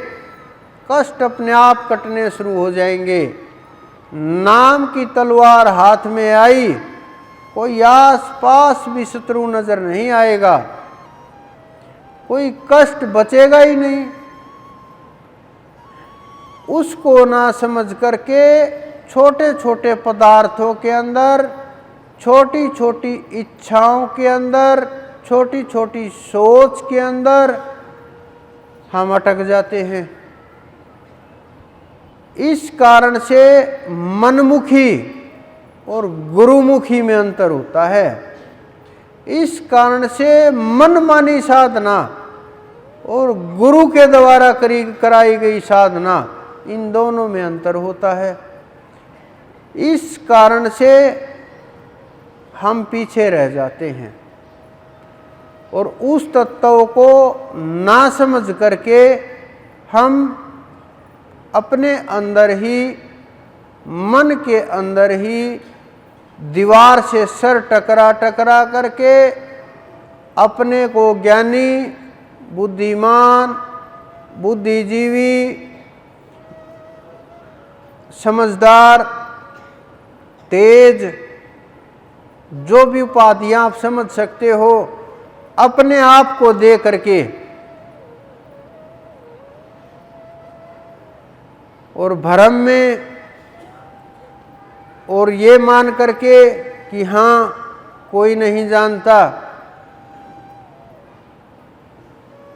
कष्ट अपने आप कटने शुरू हो जाएंगे। नाम की तलवार हाथ में आई, कोई आस पास भी शत्रु नजर नहीं आएगा, कोई कष्ट बचेगा ही नहीं। उसको ना समझ करके छोटे छोटे पदार्थों के अंदर, छोटी छोटी इच्छाओं के अंदर, छोटी छोटी सोच के अंदर हम अटक जाते हैं। इस कारण से मनमुखी और गुरुमुखी में अंतर होता है। इस कारण से मनमानी साधना और गुरु के द्वारा कराई गई साधना, इन दोनों में अंतर होता है। इस कारण से हम पीछे रह जाते हैं और उस तत्व को ना समझ करके हम अपने अंदर ही, मन के अंदर ही दीवार से सर टकरा टकरा करके अपने को ज्ञानी, बुद्धिमान, बुद्धिजीवी, समझदार, तेज, जो भी उपाधियां आप समझ सकते हो, अपने आप को दे करके और भ्रम में और ये मान करके कि हाँ कोई नहीं जानता,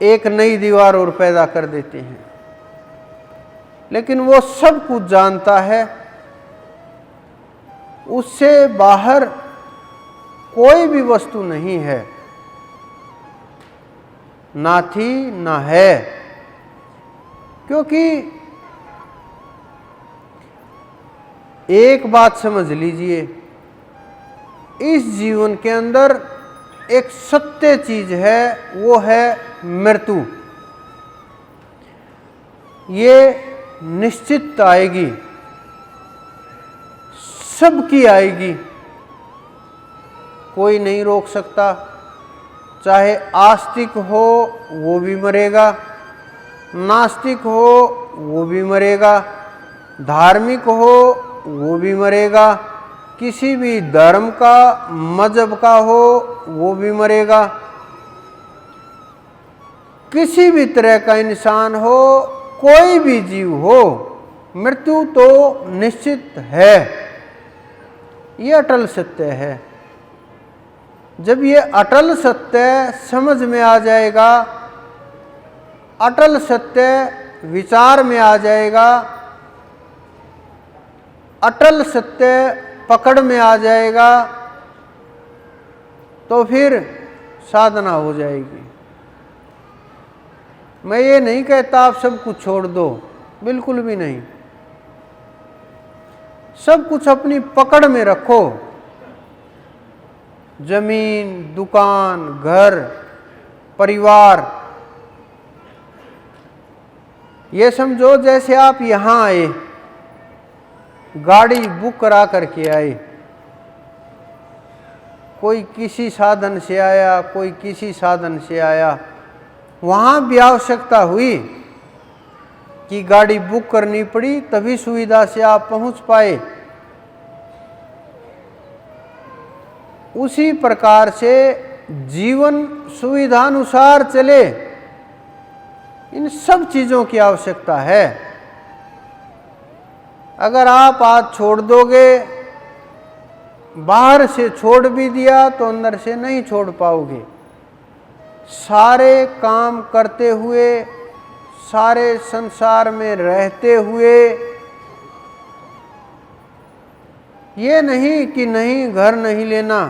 एक नई दीवार और पैदा कर देते हैं। लेकिन वो सब कुछ जानता है, उससे बाहर कोई भी वस्तु नहीं है, ना थी ना है। क्योंकि एक बात समझ लीजिए, इस जीवन के अंदर एक सत्य चीज है, वो है मृत्यु। ये निश्चित आएगी, सबकी आएगी, कोई नहीं रोक सकता। चाहे आस्तिक हो वो भी मरेगा, नास्तिक हो वो भी मरेगा, धार्मिक हो वो भी मरेगा, किसी भी धर्म का, मजहब का हो वो भी मरेगा, किसी भी तरह का इंसान हो, कोई भी जीव हो, मृत्यु तो निश्चित है। ये अटल सत्य है। जब ये अटल सत्य समझ में आ जाएगा, अटल सत्य विचार में आ जाएगा, अटल सत्य पकड़ में आ जाएगा, तो फिर साधना हो जाएगी। मैं ये नहीं कहता आप सब कुछ छोड़ दो, बिल्कुल भी नहीं। सब कुछ अपनी पकड़ में रखो, जमीन, दुकान, घर, परिवार। ये समझो जैसे आप यहाँ आए, गाड़ी बुक करा करके आए, कोई किसी साधन से आया, कोई किसी साधन से आया, वहाँ भी आवश्यकता हुई कि गाड़ी बुक करनी पड़ी, तभी सुविधा से आप पहुँच पाए। उसी प्रकार से जीवन सुविधानुसार चले, इन सब चीज़ों की आवश्यकता है। अगर आप आज छोड़ दोगे, बाहर से छोड़ भी दिया तो अंदर से नहीं छोड़ पाओगे। सारे काम करते हुए, सारे संसार में रहते हुए, ये नहीं कि नहीं घर नहीं लेना,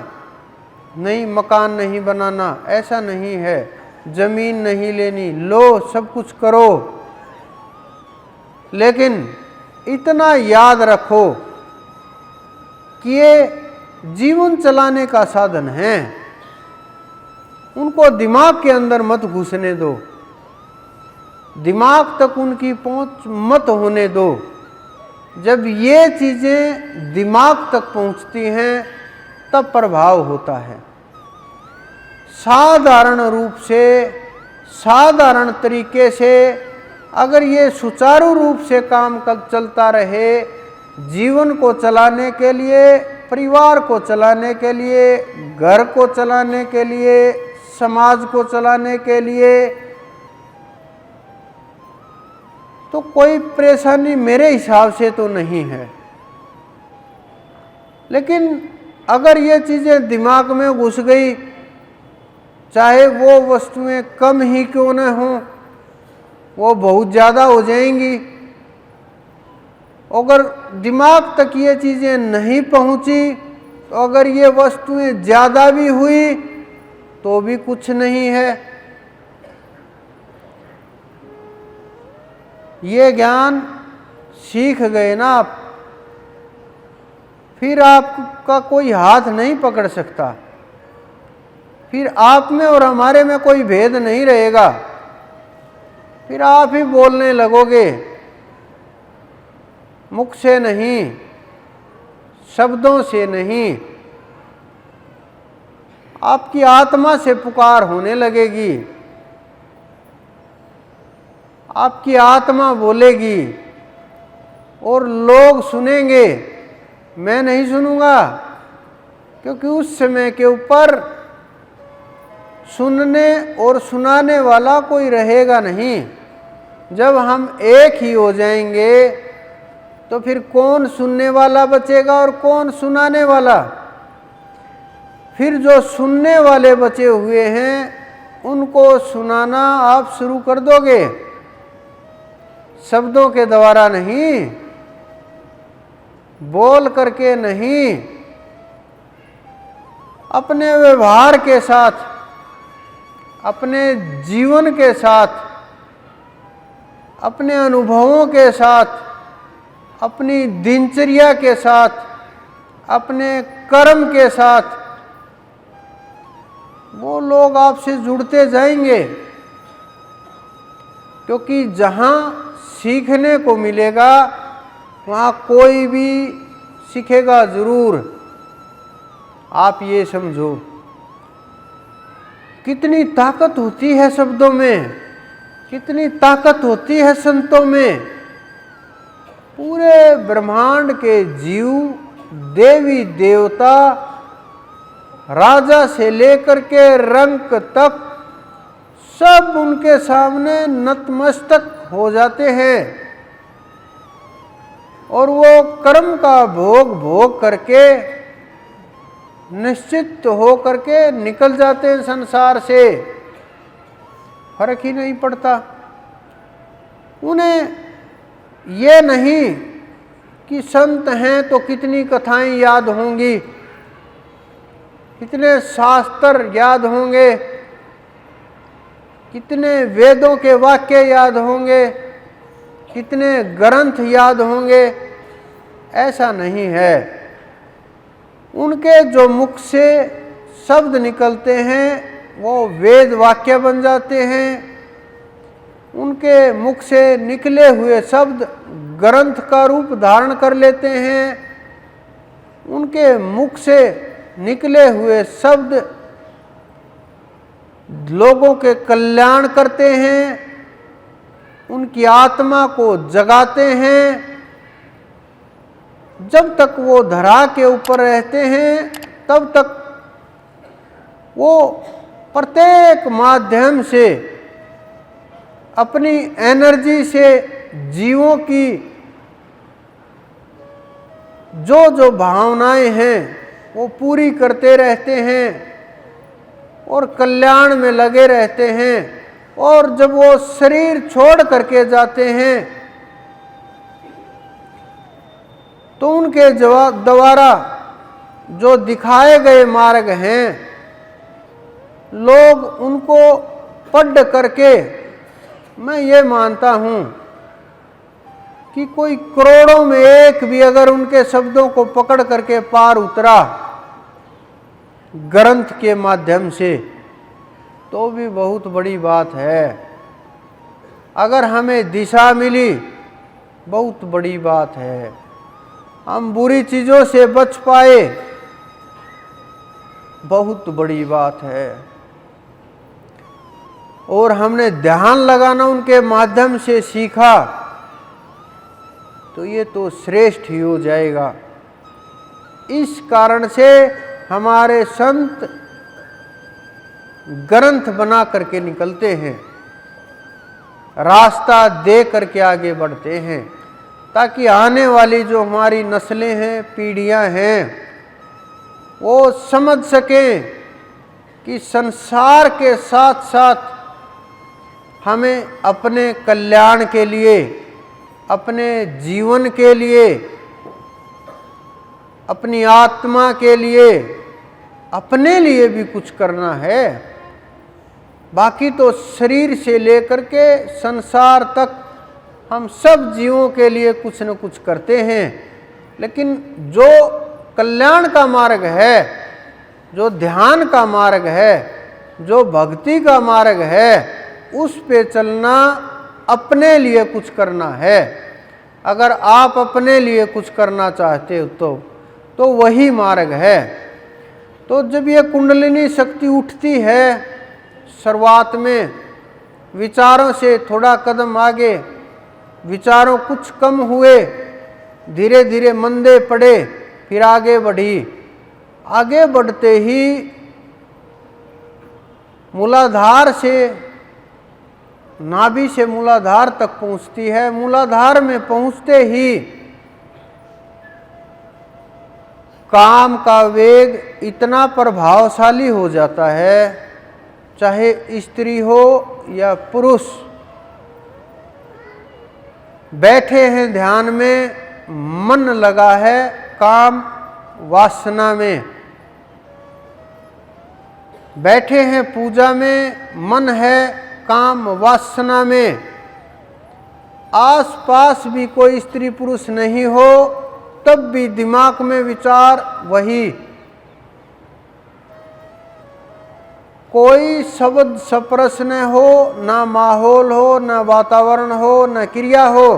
नहीं मकान नहीं बनाना, ऐसा नहीं है। जमीन नहीं लेनी, लो, सब कुछ करो, लेकिन इतना याद रखो कि ये जीवन चलाने का साधन है। उनको दिमाग के अंदर मत घुसने दो, दिमाग तक उनकी पहुंच मत होने दो। जब ये चीजें दिमाग तक पहुंचती हैं तब प्रभाव होता है। साधारण रूप से, साधारण तरीके से अगर ये सुचारू रूप से काम चलता रहे, जीवन को चलाने के लिए, परिवार को चलाने के लिए, घर को चलाने के लिए, समाज को चलाने के लिए, तो कोई परेशानी मेरे हिसाब से तो नहीं है। लेकिन अगर ये चीज़ें दिमाग में घुस गई, चाहे वो वस्तुएं कम ही क्यों न हों, वो बहुत ज़्यादा हो जाएंगी। अगर दिमाग तक ये चीज़ें नहीं पहुंची, तो अगर ये वस्तुएं ज़्यादा भी हुई तो भी कुछ नहीं है। ये ज्ञान सीख गए ना आप, फिर आपका कोई हाथ नहीं पकड़ सकता, फिर आप में और हमारे में कोई भेद नहीं रहेगा। फिर आप ही बोलने लगोगे, मुख से नहीं, शब्दों से नहीं, आपकी आत्मा से पुकार होने लगेगी। आपकी आत्मा बोलेगी और लोग सुनेंगे, मैं नहीं सुनूंगा, क्योंकि उस समय के ऊपर सुनने और सुनाने वाला कोई रहेगा नहीं। जब हम एक ही हो जाएंगे तो फिर कौन सुनने वाला बचेगा और कौन सुनाने वाला? फिर जो सुनने वाले बचे हुए हैं उनको सुनाना आप शुरू कर दोगे, शब्दों के द्वारा नहीं, बोल करके नहीं, अपने व्यवहार के साथ, अपने जीवन के साथ, अपने अनुभवों के साथ, अपनी दिनचर्या के साथ, अपने कर्म के साथ वो लोग आपसे जुड़ते जाएंगे। क्योंकि जहाँ सीखने को मिलेगा वहाँ कोई भी सीखेगा जरूर। आप ये समझो कितनी ताकत होती है शब्दों में, कितनी ताकत होती है संतों में। पूरे ब्रह्मांड के जीव, देवी देवता, राजा से लेकर के रंक तक सब उनके सामने नतमस्तक हो जाते हैं और वो कर्म का भोग भोग करके निश्चित हो करके निकल जाते हैं संसार से। फर्क ही नहीं पड़ता उन्हें। ये नहीं कि संत हैं तो कितनी कथाएं याद होंगी, कितने शास्त्र याद होंगे, कितने वेदों के वाक्य याद होंगे, कितने ग्रंथ याद होंगे। ऐसा नहीं है। उनके जो मुख से शब्द निकलते हैं वो वेद वाक्य बन जाते हैं। उनके मुख से निकले हुए शब्द ग्रंथ का रूप धारण कर लेते हैं। उनके मुख से निकले हुए शब्द लोगों के कल्याण करते हैं, उनकी आत्मा को जगाते हैं। जब तक वो धरा के ऊपर रहते हैं तब तक वो प्रत्येक माध्यम से अपनी एनर्जी से जीवों की जो जो भावनाएं हैं वो पूरी करते रहते हैं और कल्याण में लगे रहते हैं। और जब वो शरीर छोड़ करके जाते हैं तो उनके द्वारा जो दिखाए गए मार्ग हैं लोग उनको पढ़ करके, मैं ये मानता हूँ कि कोई करोड़ों में एक भी अगर उनके शब्दों को पकड़ करके पार उतरा ग्रंथ के माध्यम से तो भी बहुत बड़ी बात है। अगर हमें दिशा मिली बहुत बड़ी बात है। हम बुरी चीज़ों से बच पाए बहुत बड़ी बात है। और हमने ध्यान लगाना उनके माध्यम से सीखा तो ये तो श्रेष्ठ ही हो जाएगा। इस कारण से हमारे संत ग्रंथ बना करके निकलते हैं, रास्ता दे करके आगे बढ़ते हैं, ताकि आने वाली जो हमारी नस्लें हैं, पीढ़ियां हैं, वो समझ सकें कि संसार के साथ साथ हमें अपने कल्याण के लिए, अपने जीवन के लिए, अपनी आत्मा के लिए, अपने लिए भी कुछ करना है। बाकी तो शरीर से लेकर के संसार तक हम सब जीवों के लिए कुछ न कुछ करते हैं, लेकिन जो कल्याण का मार्ग है, जो ध्यान का मार्ग है, जो भक्ति का मार्ग है, उस पे चलना अपने लिए कुछ करना है। अगर आप अपने लिए कुछ करना चाहते हो तो वही मार्ग है। तो जब ये कुंडलिनी शक्ति उठती है, शुरुआत में विचारों से थोड़ा कदम आगे, विचारों कुछ कम हुए, धीरे धीरे मंदे पड़े, फिर आगे बढ़ी। आगे बढ़ते ही मूलाधार से, नाभि से मूलाधार तक पहुंचती है। मूलाधार में पहुंचते ही काम का वेग इतना प्रभावशाली हो जाता है, चाहे स्त्री हो या पुरुष। बैठे हैं ध्यान में, मन लगा है काम वासना में। बैठे हैं पूजा में, मन है काम वासना में। आसपास भी कोई स्त्री पुरुष नहीं हो, तब भी दिमाग में विचार वही। कोई शब्द स्पर्श न हो, ना माहौल हो, ना वातावरण हो, ना क्रिया हो,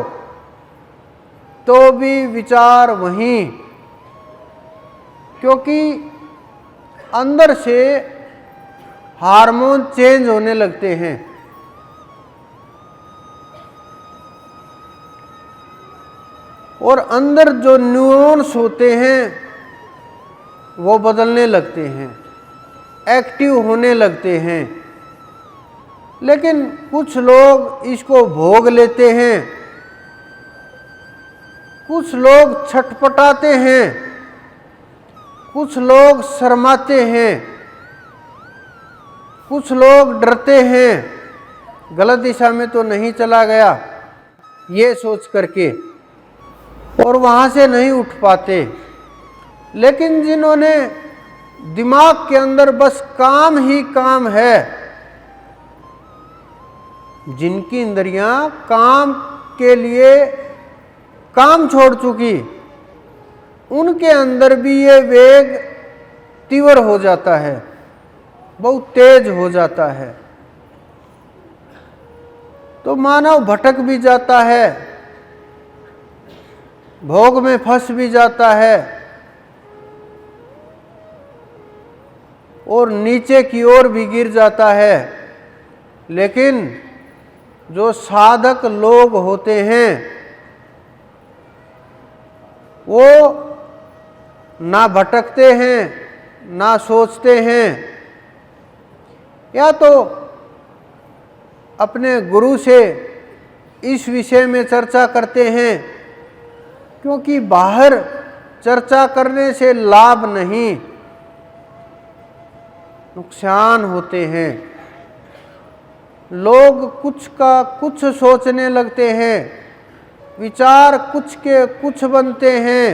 तो भी विचार वही। क्योंकि अंदर से हार्मोन चेंज होने लगते हैं। और अंदर जो न्यूरॉन्स होते हैं वो बदलने लगते हैं, एक्टिव होने लगते हैं। लेकिन कुछ लोग इसको भोग लेते हैं, कुछ लोग छटपटाते हैं, कुछ लोग शर्माते हैं, कुछ लोग डरते हैं, गलत दिशा में तो नहीं चला गया ये सोच करके, और वहाँ से नहीं उठ पाते। लेकिन जिन्होंने दिमाग के अंदर बस काम ही काम है, जिनकी इंद्रियां काम के लिए काम छोड़ चुकी, उनके अंदर भी ये वेग तीव्र हो जाता है, बहुत तेज हो जाता है। तो मानव भटक भी जाता है, भोग में फंस भी जाता है, और नीचे की ओर भी गिर जाता है। लेकिन जो साधक लोग होते हैं वो ना भटकते हैं, ना सोचते हैं, या तो अपने गुरु से इस विषय में चर्चा करते हैं, क्योंकि बाहर चर्चा करने से लाभ नहीं, नुकसान होते हैं। लोग कुछ का कुछ सोचने लगते हैं, विचार कुछ के कुछ बनते हैं,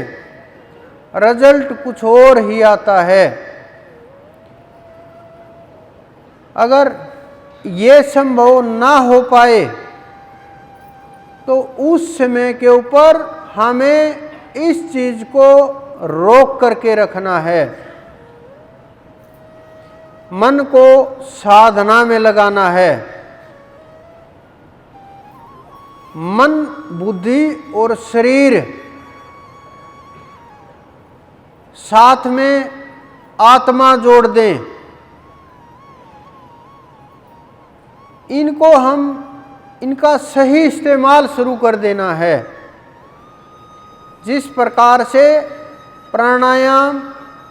रिजल्ट कुछ और ही आता है। अगर ये संभव ना हो पाए तो उस समय के ऊपर हमें इस चीज को रोक करके रखना है, मन को साधना में लगाना है। मन, बुद्धि और शरीर, साथ में आत्मा जोड़ दें। इनको इनका सही इस्तेमाल शुरू कर देना है। जिस प्रकार से प्राणायाम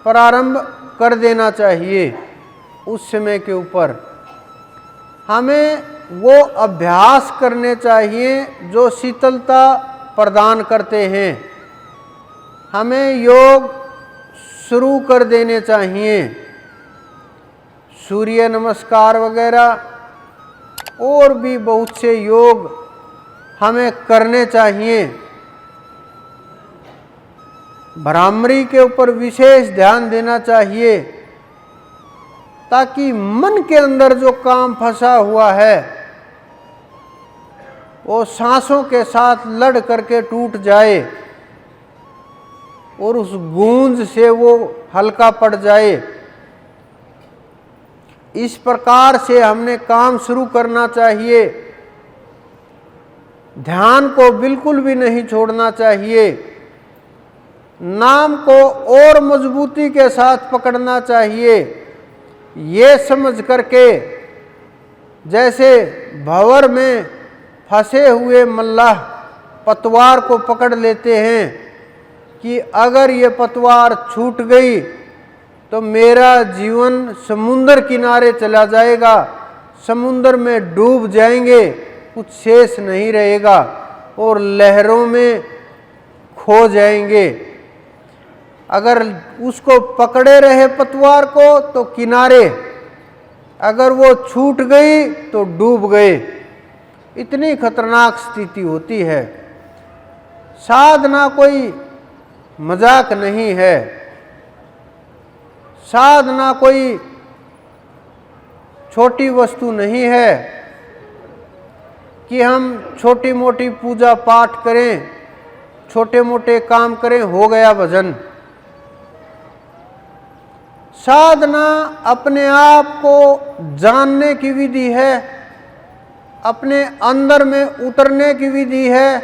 प्रारंभ कर देना चाहिए, उस समय के ऊपर हमें वो अभ्यास करने चाहिए जो शीतलता प्रदान करते हैं। हमें योग शुरू कर देने चाहिए, सूर्य नमस्कार वगैरह और भी बहुत से योग हमें करने चाहिए। भ्रामरी के ऊपर विशेष ध्यान देना चाहिए, ताकि मन के अंदर जो काम फंसा हुआ है वो सांसों के साथ लड़ करके टूट जाए और उस गूंज से वो हल्का पड़ जाए। इस प्रकार से हमने काम शुरू करना चाहिए। ध्यान को बिल्कुल भी नहीं छोड़ना चाहिए। नाम को और मजबूती के साथ पकड़ना चाहिए। ये समझ करके जैसे भंवर में फंसे हुए मल्लाह पतवार को पकड़ लेते हैं कि अगर ये पतवार छूट गई तो मेरा जीवन समुंदर किनारे चला जाएगा, समुंदर में डूब जाएंगे, कुछ शेष नहीं रहेगा और लहरों में खो जाएंगे। अगर उसको पकड़े रहे पतवार को तो किनारे, अगर वो छूट गई तो डूब गए। इतनी खतरनाक स्थिति होती है। साधना कोई मजाक नहीं है। साधना कोई छोटी वस्तु नहीं है कि हम छोटी मोटी पूजा पाठ करें, छोटे मोटे काम करें, हो गया भजन। साधना अपने आप को जानने की विधि है, अपने अंदर में उतरने की विधि है,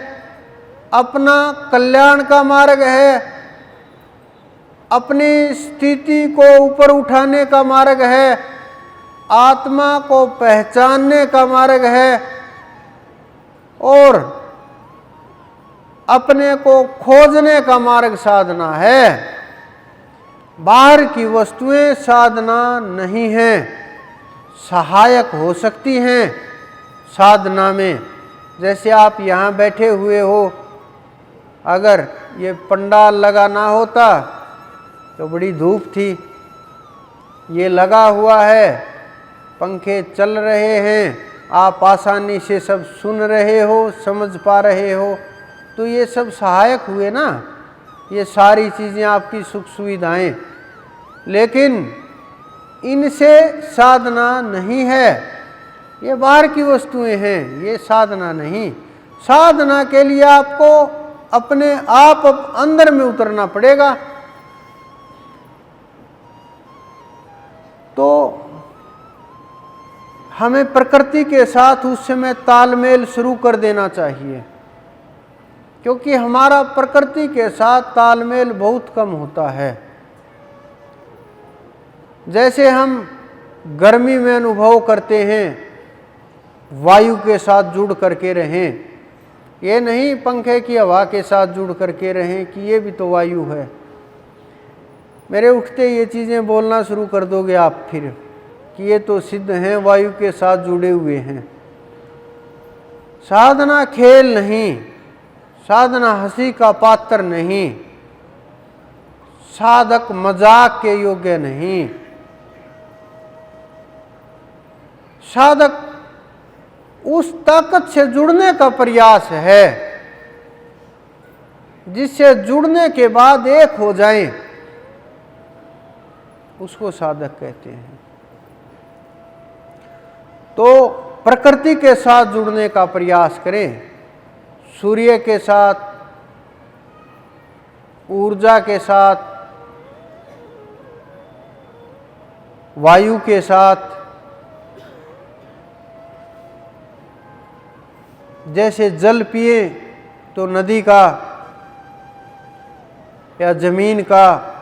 अपना कल्याण का मार्ग है, अपनी स्थिति को ऊपर उठाने का मार्ग है, आत्मा को पहचानने का मार्ग है और अपने को खोजने का मार्ग साधना है। बाहर की वस्तुएं साधना नहीं हैं, सहायक हो सकती हैं साधना में। जैसे आप यहाँ बैठे हुए हो, अगर ये पंडाल लगा ना होता तो बड़ी धूप थी। ये लगा हुआ है, पंखे चल रहे हैं, आप आसानी से सब सुन रहे हो, समझ पा रहे हो, तो ये सब सहायक हुए ना, ये सारी चीज़ें आपकी सुख सुविधाएं। लेकिन इनसे साधना नहीं है, ये बाहर की वस्तुएं हैं, ये साधना नहीं। साधना के लिए आपको अपने आप अंदर में उतरना पड़ेगा। तो हमें प्रकृति के साथ उस समय तालमेल शुरू कर देना चाहिए, क्योंकि हमारा प्रकृति के साथ तालमेल बहुत कम होता है। जैसे हम गर्मी में अनुभव करते हैं, वायु के साथ जुड़ करके रहें, ये नहीं पंखे की हवा के साथ जुड़ करके रहें कि ये भी तो वायु है। मेरे उठते ये चीज़ें बोलना शुरू कर दोगे आप फिर कि ये तो सिद्ध हैं, वायु के साथ जुड़े हुए हैं। साधना खेल नहीं, साधना हंसी का पात्र नहीं, साधक मजाक के योग्य नहीं। साधक उस ताकत से जुड़ने का प्रयास है जिससे जुड़ने के बाद एक हो जाएं, उसको साधक कहते हैं। तो प्रकृति के साथ जुड़ने का प्रयास करें, सूर्य के साथ, ऊर्जा के साथ, वायु के साथ। जैसे जल पिए तो नदी का या जमीन का,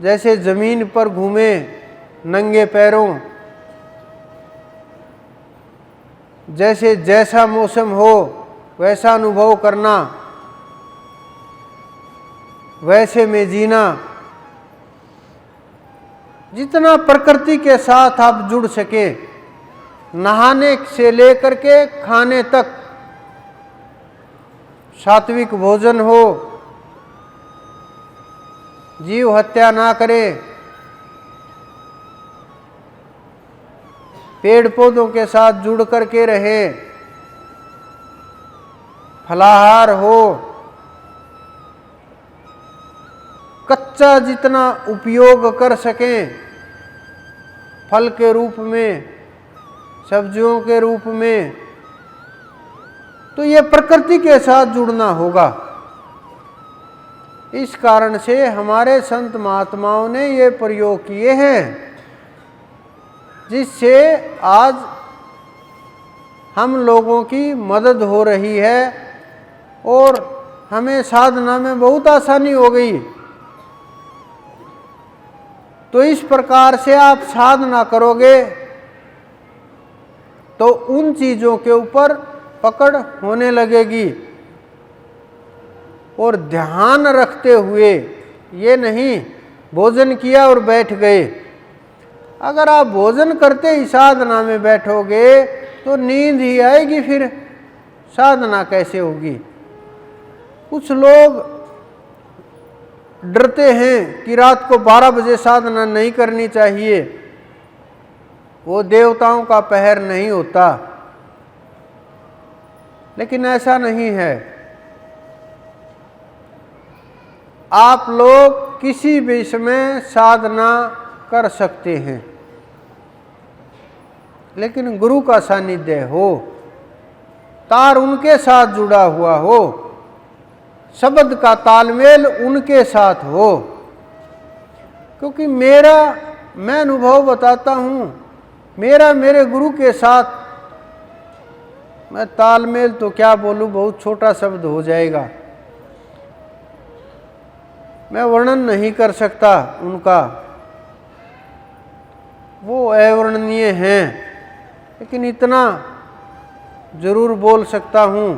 जैसे जमीन पर घूमे नंगे पैरों, जैसे जैसा मौसम हो वैसा अनुभव करना, वैसे में जीना। जितना प्रकृति के साथ आप जुड़ सके, नहाने से लेकर के खाने तक, सात्विक भोजन हो, जीव हत्या ना करे, पेड़ पौधों के साथ जुड़ करके रहे, फलाहार हो, कच्चा जितना उपयोग कर सकें फल के रूप में, सब्जियों के रूप में, तो ये प्रकृति के साथ जुड़ना होगा। इस कारण से हमारे संत महात्माओं ने ये प्रयोग किए हैं, जिससे आज हम लोगों की मदद हो रही है और हमें साधना में बहुत आसानी हो गई। तो इस प्रकार से आप साधना करोगे तो उन चीज़ों के ऊपर पकड़ होने लगेगी, और ध्यान रखते हुए, ये नहीं भोजन किया और बैठ गए। अगर आप भोजन करते ही साधना में बैठोगे तो नींद ही आएगी, फिर साधना कैसे होगी। कुछ लोग डरते हैं कि रात को 12 बजे साधना नहीं करनी चाहिए, वो देवताओं का पहर नहीं होता। लेकिन ऐसा नहीं है। आप लोग किसी भी समय साधना कर सकते हैं, लेकिन गुरु का सानिध्य हो, तार उनके साथ जुड़ा हुआ हो, शब्द का तालमेल उनके साथ हो। क्योंकि मैं अनुभव बताता हूँ, मेरे गुरु के साथ मैं तालमेल तो क्या बोलूँ, बहुत छोटा शब्द हो जाएगा, मैं वर्णन नहीं कर सकता उनका, वो अवर्णनीय हैं। लेकिन इतना जरूर बोल सकता हूँ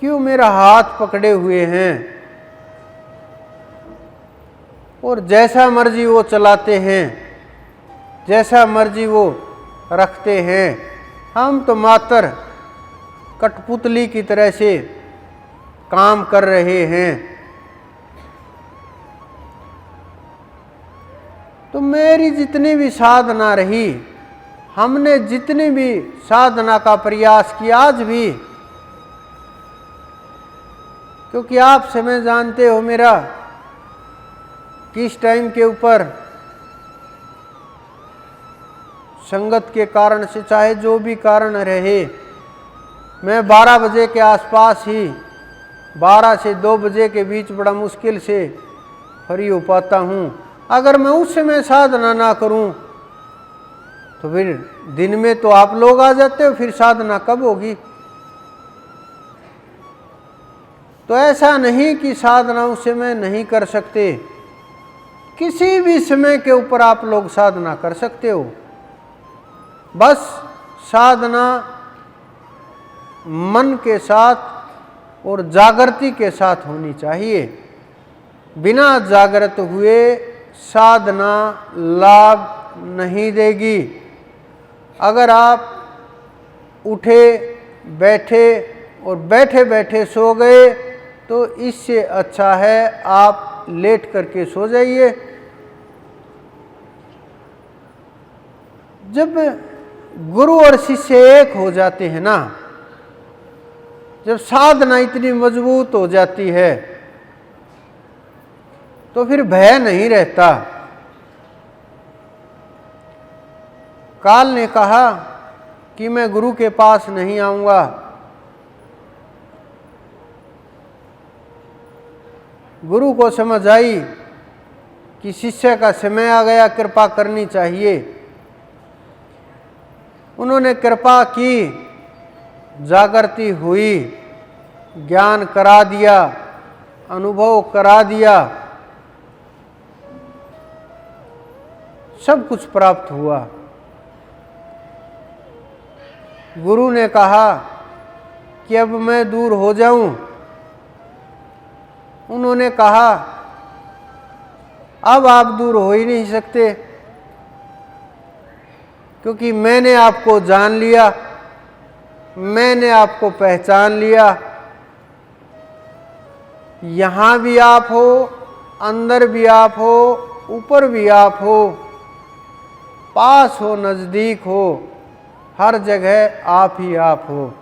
कि वो मेरा हाथ पकड़े हुए हैं और जैसा मर्जी वो चलाते हैं, जैसा मर्जी वो रखते हैं। हम तो मात्र कठपुतली की तरह से काम कर रहे हैं। तो मेरी जितनी भी साधना रही, हमने जितनी भी साधना का प्रयास किया आज भी, क्योंकि आप समय जानते हो मेरा किस टाइम के ऊपर संगत के कारण से, चाहे जो भी कारण रहे, मैं 12 बजे के आसपास ही, 12 से 2 बजे के बीच बड़ा मुश्किल से फ्री हो पाता हूँ। अगर मैं उस समय साधना ना करूं तो फिर दिन में तो आप लोग आ जाते हो, फिर साधना कब होगी। तो ऐसा नहीं कि साधना उस समय नहीं कर सकते, किसी भी समय के ऊपर आप लोग साधना कर सकते हो। बस साधना मन के साथ और जागृति के साथ होनी चाहिए। बिना जागृत हुए साधना लाभ नहीं देगी। अगर आप उठे बैठे और बैठे बैठे सो गए तो इससे अच्छा है आप लेट करके सो जाइए। जब गुरु और शिष्य एक हो जाते हैं ना, जब साधना इतनी मजबूत हो जाती है तो फिर भय नहीं रहता। काल ने कहा कि मैं गुरु के पास नहीं आऊंगा, गुरु को समझ आई कि शिष्य का समय आ गया, कृपा करनी चाहिए। उन्होंने कृपा की, जागृति हुई, ज्ञान करा दिया, अनुभव करा दिया, सब कुछ प्राप्त हुआ। गुरु ने कहा कि अब मैं दूर हो जाऊं। उन्होंने कहा अब आप दूर हो ही नहीं सकते, क्योंकि मैंने आपको जान लिया, मैंने आपको पहचान लिया। यहाँ भी आप हो, अंदर भी आप हो, ऊपर भी आप हो, पास हो, नज़दीक हो, हर जगह आप ही आप हो।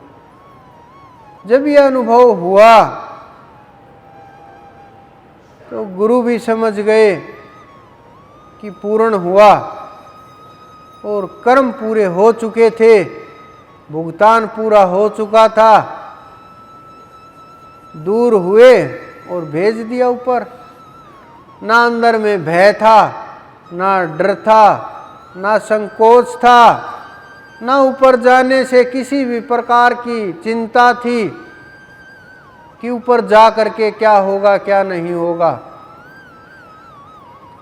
जब यह अनुभव हुआ तो गुरु भी समझ गए कि पूर्ण हुआ और कर्म पूरे हो चुके थे, भुगतान पूरा हो चुका था, दूर हुए और भेज दिया ऊपर। ना अंदर में भय था, ना डर था, ना संकोच था, ना ऊपर जाने से किसी भी प्रकार की चिंता थी कि ऊपर जा करके क्या होगा क्या नहीं होगा।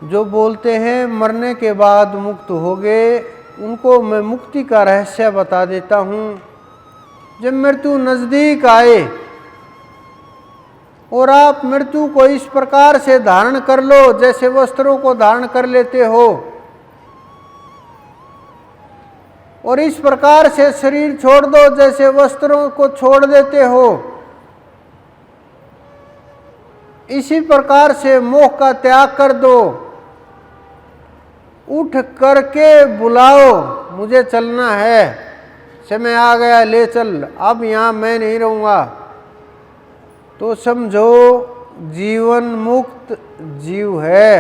जो बोलते हैं मरने के बाद मुक्त हो गए, उनको मैं मुक्ति का रहस्य बता देता हूँ। जब मृत्यु नज़दीक आए और आप मृत्यु को इस प्रकार से धारण कर लो जैसे वस्त्रों को धारण कर लेते हो, और इस प्रकार से शरीर छोड़ दो जैसे वस्त्रों को छोड़ देते हो, इसी प्रकार से मोह का त्याग कर दो। उठ करके बुलाओ, मुझे चलना है, समय आ गया, ले चल, अब यहाँ मैं नहीं रहूँगा। तो समझो जीवन मुक्त जीव है,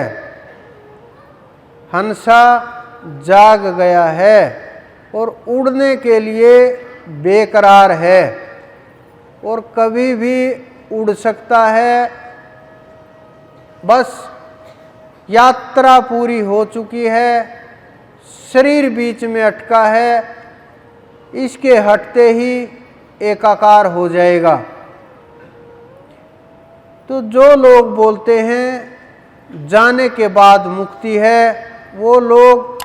हंसा जाग गया है और उड़ने के लिए बेकरार है और कभी भी उड़ सकता है। बस यात्रा पूरी हो चुकी है, शरीर बीच में अटका है, इसके हटते ही एकाकार हो जाएगा। तो जो लोग बोलते हैं जाने के बाद मुक्ति है, वो लोग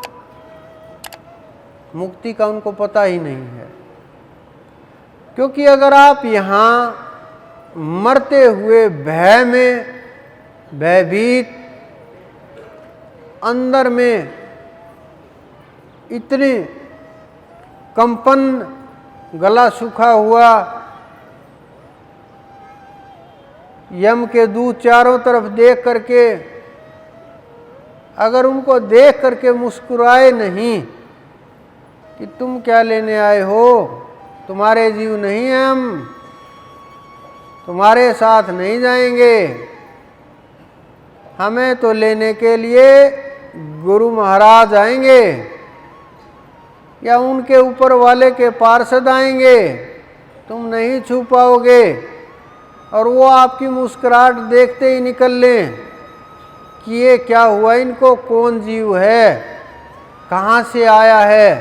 मुक्ति का उनको पता ही नहीं है। क्योंकि अगर आप यहाँ मरते हुए भय में भयभीत, अंदर में इतने कंपन, गला सूखा हुआ, यम के दूत चारों तरफ देख करके, अगर उनको देख करके मुस्कुराए नहीं कि तुम क्या लेने आए हो, तुम्हारे जीव नहीं हैं हम, तुम्हारे साथ नहीं जाएंगे, हमें तो लेने के लिए गुरु महाराज आएंगे या उनके ऊपर वाले के पार्षद आएंगे, तुम नहीं छू पाओगे, और वो आपकी मुस्कुराहट देखते ही निकल लें कि ये क्या हुआ, इनको कौन जीव है, कहाँ से आया है,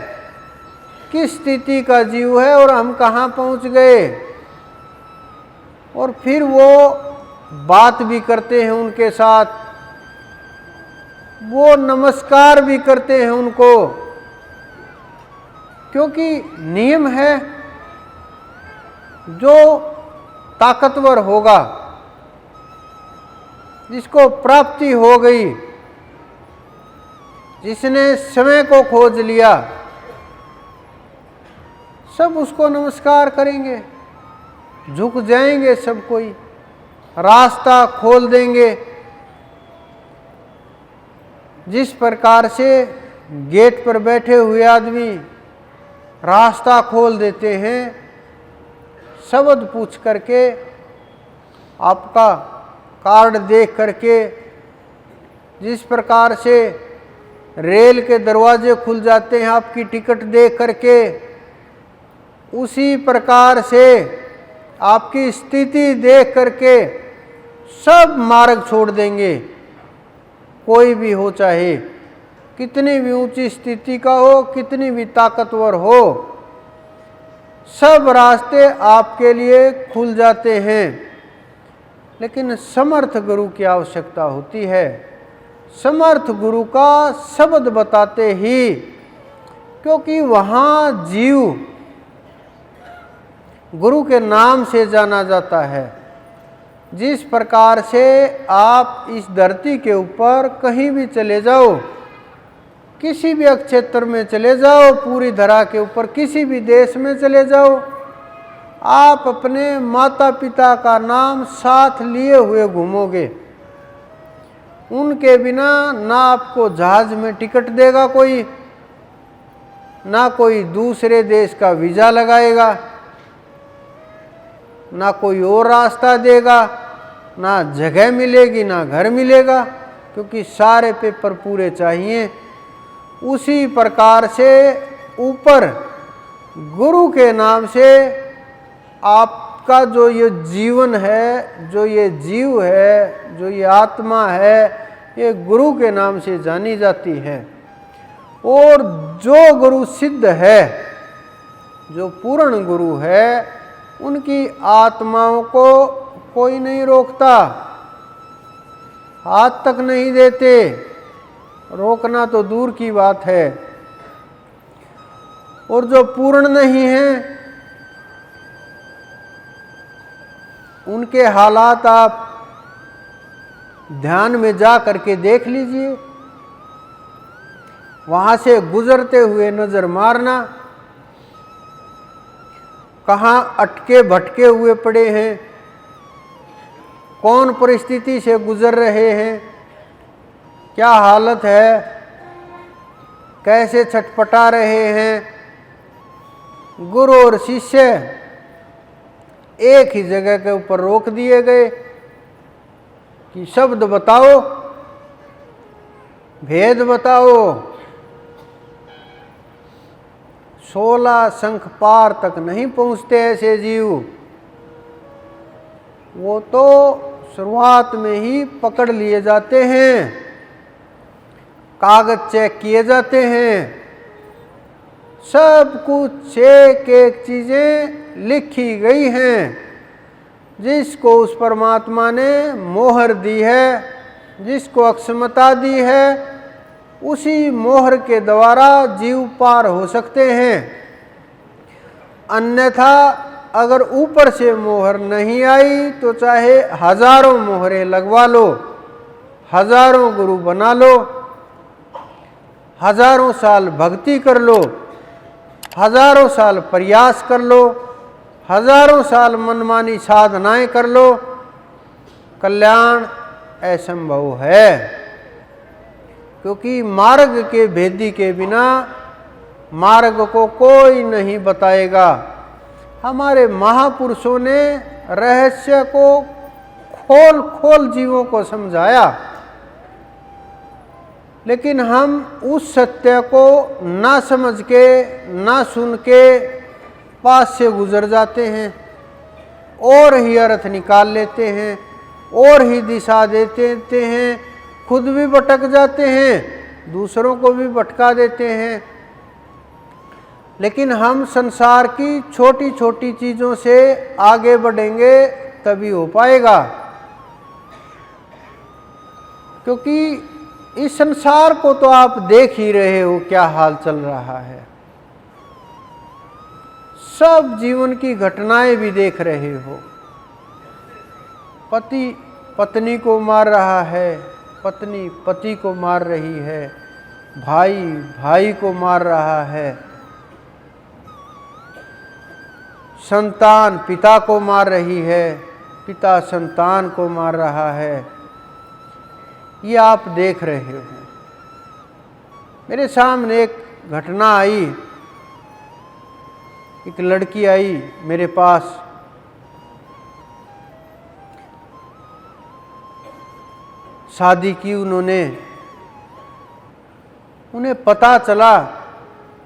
किस स्थिति का जीव है और हम कहाँ पहुँच गए। और फिर वो बात भी करते हैं उनके साथ, वो नमस्कार भी करते हैं उनको, क्योंकि नियम है जो ताकतवर होगा, जिसको प्राप्ति हो गई, जिसने समय को खोज लिया, सब उसको नमस्कार करेंगे, झुक जाएंगे, सब कोई रास्ता खोल देंगे। जिस प्रकार से गेट पर बैठे हुए आदमी रास्ता खोल देते हैं, शब्द पूछ करके, आपका कार्ड देख करके, जिस प्रकार से रेल के दरवाजे खुल जाते हैं आपकी टिकट देख करके, उसी प्रकार से आपकी स्थिति देख करके सब मार्ग छोड़ देंगे। कोई भी हो, चाहे कितनी भी ऊंची स्थिति का हो, कितनी भी ताकतवर हो, सब रास्ते आपके लिए खुल जाते हैं। लेकिन समर्थ गुरु की आवश्यकता होती है। समर्थ गुरु का शब्द बताते ही, क्योंकि वहाँ जीव गुरु के नाम से जाना जाता है। जिस प्रकार से आप इस धरती के ऊपर कहीं भी चले जाओ, किसी भी क्षेत्र में चले जाओ, पूरी धरा के ऊपर किसी भी देश में चले जाओ, आप अपने माता पिता का नाम साथ लिए हुए घूमोगे। उनके बिना ना आपको जहाज में टिकट देगा कोई, ना कोई दूसरे देश का वीज़ा लगाएगा, ना कोई और रास्ता देगा, ना जगह मिलेगी, ना घर मिलेगा, क्योंकि सारे पेपर पूरे चाहिए। उसी प्रकार से ऊपर गुरु के नाम से आपका जो ये जीवन है, जो ये जीव है, जो ये आत्मा है, ये गुरु के नाम से जानी जाती है। और जो गुरु सिद्ध है, जो पूर्ण गुरु है, उनकी आत्माओं को कोई नहीं रोकता, हाथ तक नहीं देते, रोकना तो दूर की बात है। और जो पूर्ण नहीं है, उनके हालात आप ध्यान में जा करके देख लीजिए, वहां से गुजरते हुए नजर मारना, कहाँ अटके भटके हुए पड़े हैं, कौन परिस्थिति से गुजर रहे हैं, क्या हालत है, कैसे छटपटा रहे हैं। गुरु और शिष्य एक ही जगह के ऊपर रोक दिए गए कि शब्द बताओ, भेद बताओ। 16 शंख पार तक नहीं पहुंचते ऐसे जीव, वो तो शुरुआत में ही पकड़ लिए जाते हैं, कागज चेक किए जाते हैं, सब कुछ एक एक चीजें लिखी गई हैं। जिसको उस परमात्मा ने मोहर दी है, जिसको अक्षमता दी है, उसी मोहर के द्वारा जीव पार हो सकते हैं। अन्यथा अगर ऊपर से मोहर नहीं आई तो चाहे हजारों मोहरें लगवा लो, हजारों गुरु बना लो, हजारों साल भक्ति कर लो, हजारों साल प्रयास कर लो, हजारों साल मनमानी साधनाएं कर लो, कल्याण असंभव है। क्योंकि मार्ग के भेदी के बिना मार्ग को कोई नहीं बताएगा। हमारे महापुरुषों ने रहस्य को खोल खोल जीवों को समझाया, लेकिन हम उस सत्य को ना समझ के, ना सुन के पास से गुजर जाते हैं, और ही अर्थ निकाल लेते हैं, और ही दिशा देते हैं, खुद भी भटक जाते हैं, दूसरों को भी भटका देते हैं। लेकिन हम संसार की छोटी छोटी चीज़ों से आगे बढ़ेंगे तभी हो पाएगा। क्योंकि इस संसार को तो आप देख ही रहे हो क्या हाल चल रहा है, सब जीवन की घटनाएं भी देख रहे हो। पति पत्नी को मार रहा है, पत्नी पति को मार रही है, भाई भाई को मार रहा है, संतान पिता को मार रही है, पिता संतान को मार रहा है। ये आप देख रहे हो। मेरे सामने एक घटना आई, एक लड़की आई मेरे पास, शादी की उन्होंने, उन्हें पता चला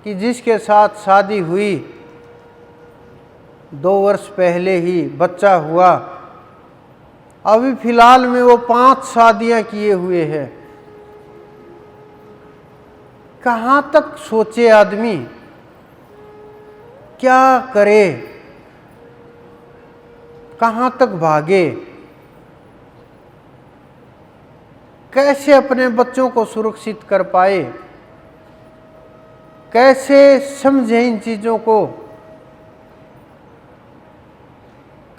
कि जिसके साथ शादी हुई 2 वर्ष पहले ही बच्चा हुआ, अभी फिलहाल में वो 5 शादियां किए हुए हैं। कहाँ तक सोचे आदमी, क्या करे, कहाँ तक भागे, कैसे अपने बच्चों को सुरक्षित कर पाए, कैसे समझे इन चीजों को,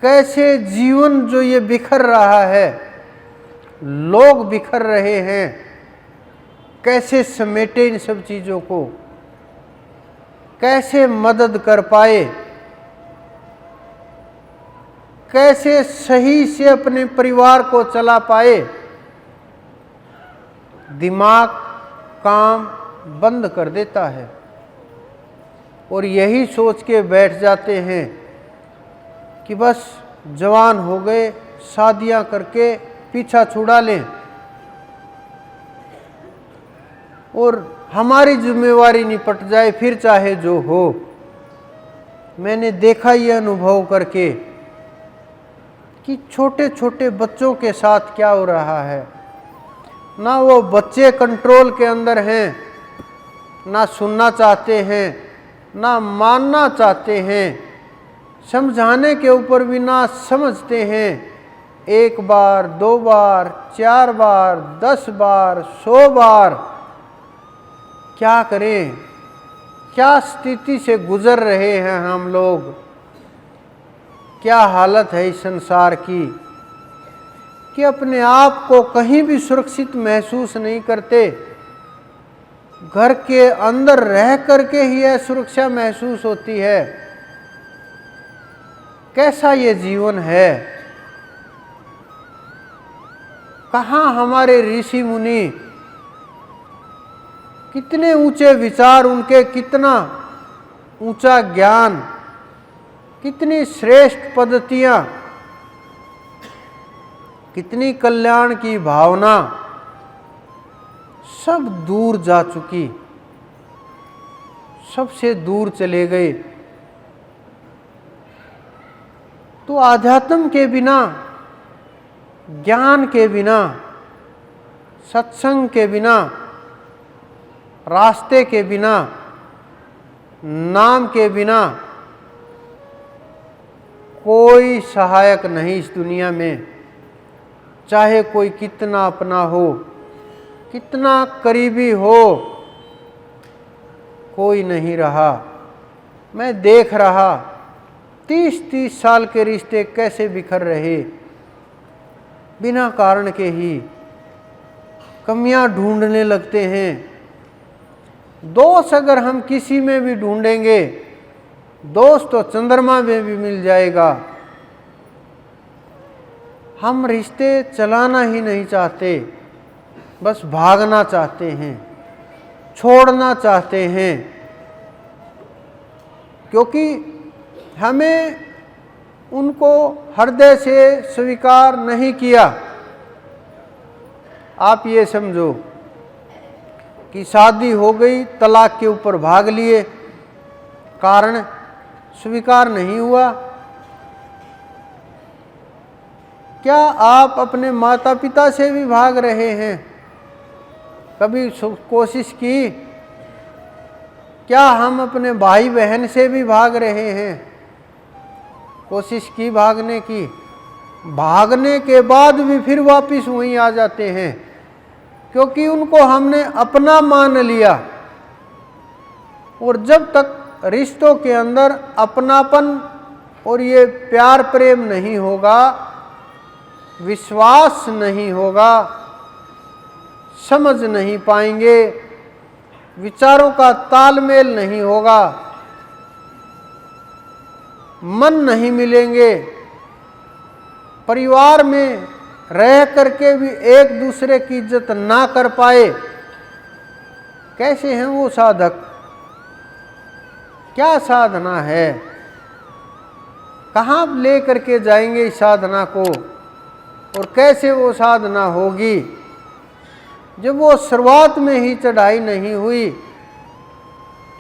कैसे जीवन जो ये बिखर रहा है, लोग बिखर रहे हैं, कैसे समेटे इन सब चीजों को, कैसे मदद कर पाए, कैसे सही से अपने परिवार को चला पाए। दिमाग काम बंद कर देता है और यही सोच के बैठ जाते हैं कि बस जवान हो गए, शादियां करके पीछा छुड़ा लें। और हमारी जिम्मेवारी निपट जाए, फिर चाहे जो हो। मैंने देखा ये अनुभव करके कि छोटे छोटे बच्चों के साथ क्या हो रहा है। ना वो बच्चे कंट्रोल के अंदर हैं, ना सुनना चाहते हैं, ना मानना चाहते हैं, समझाने के ऊपर भी ना समझते हैं। 1 बार, 2 बार, 4 बार, 10 बार, 100 बार, क्या करें? क्या स्थिति से गुजर रहे हैं हम लोग, क्या हालत है इस संसार की कि अपने आप को कहीं भी सुरक्षित महसूस नहीं करते। घर के अंदर रह करके ही यह सुरक्षा महसूस होती है। कैसा ये जीवन है? कहाँ हमारे ऋषि मुनि, कितने ऊंचे विचार उनके, कितना ऊंचा ज्ञान, कितनी श्रेष्ठ पद्धतियाँ, कितनी कल्याण की भावना, सब दूर जा चुकी, सबसे दूर चले गए। तो आध्यात्म के बिना, ज्ञान के बिना, सत्संग के बिना, रास्ते के बिना, नाम के बिना कोई सहायक नहीं इस दुनिया में। चाहे कोई कितना अपना हो, कितना करीबी हो, कोई नहीं रहा। मैं देख रहा 30-30 साल के रिश्ते कैसे बिखर रहे, बिना कारण के ही कमियां ढूंढने लगते हैं। दोष अगर हम किसी में भी ढूंढेंगे, दोष तो चंद्रमा में भी मिल जाएगा। हम रिश्ते चलाना ही नहीं चाहते, बस भागना चाहते हैं, छोड़ना चाहते हैं, क्योंकि हमें उनको हृदय से स्वीकार नहीं किया। आप ये समझो कि शादी हो गई, तलाक के ऊपर भाग लिए, कारण स्वीकार नहीं हुआ। क्या आप अपने माता पिता से भी भाग रहे हैं? कभी कोशिश की? क्या हम अपने भाई बहन से भी भाग रहे हैं? कोशिश की भागने की? भागने के बाद भी फिर वापस वहीं आ जाते हैं, क्योंकि उनको हमने अपना मान लिया। और जब तक रिश्तों के अंदर अपनापन और ये प्यार प्रेम नहीं होगा, विश्वास नहीं होगा, समझ नहीं पाएंगे, विचारों का तालमेल नहीं होगा, मन नहीं मिलेंगे, परिवार में रह करके भी एक दूसरे की इज्जत ना कर पाए, कैसे हैं वो साधक? क्या साधना है? कहाँ ले करके जाएंगे इस साधना को, और कैसे वो साधना होगी जब वो शुरुआत में ही चढ़ाई नहीं हुई?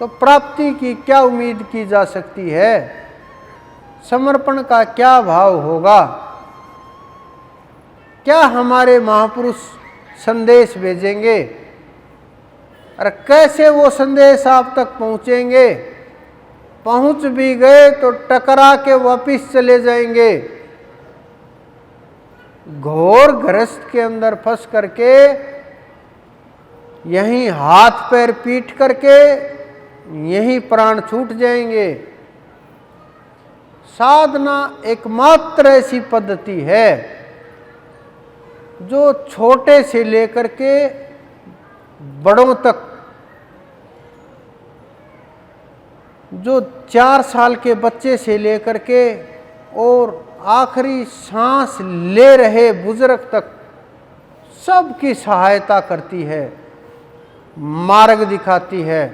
तो प्राप्ति की क्या उम्मीद की जा सकती है? समर्पण का क्या भाव होगा? क्या हमारे महापुरुष संदेश भेजेंगे, और कैसे वो संदेश आप तक पहुंचेंगे? पहुंच भी गए तो टकरा के वापिस चले जाएंगे, घोर ग्रस्त के अंदर फंस करके, यहीं हाथ पैर पीट करके यहीं प्राण छूट जाएंगे। साधना एकमात्र ऐसी पद्धति है जो छोटे से लेकर के बड़ों तक, जो 4 साल के बच्चे से लेकर के और आखिरी सांस ले रहे बुजुर्ग तक सबकी सहायता करती है, मार्ग दिखाती है,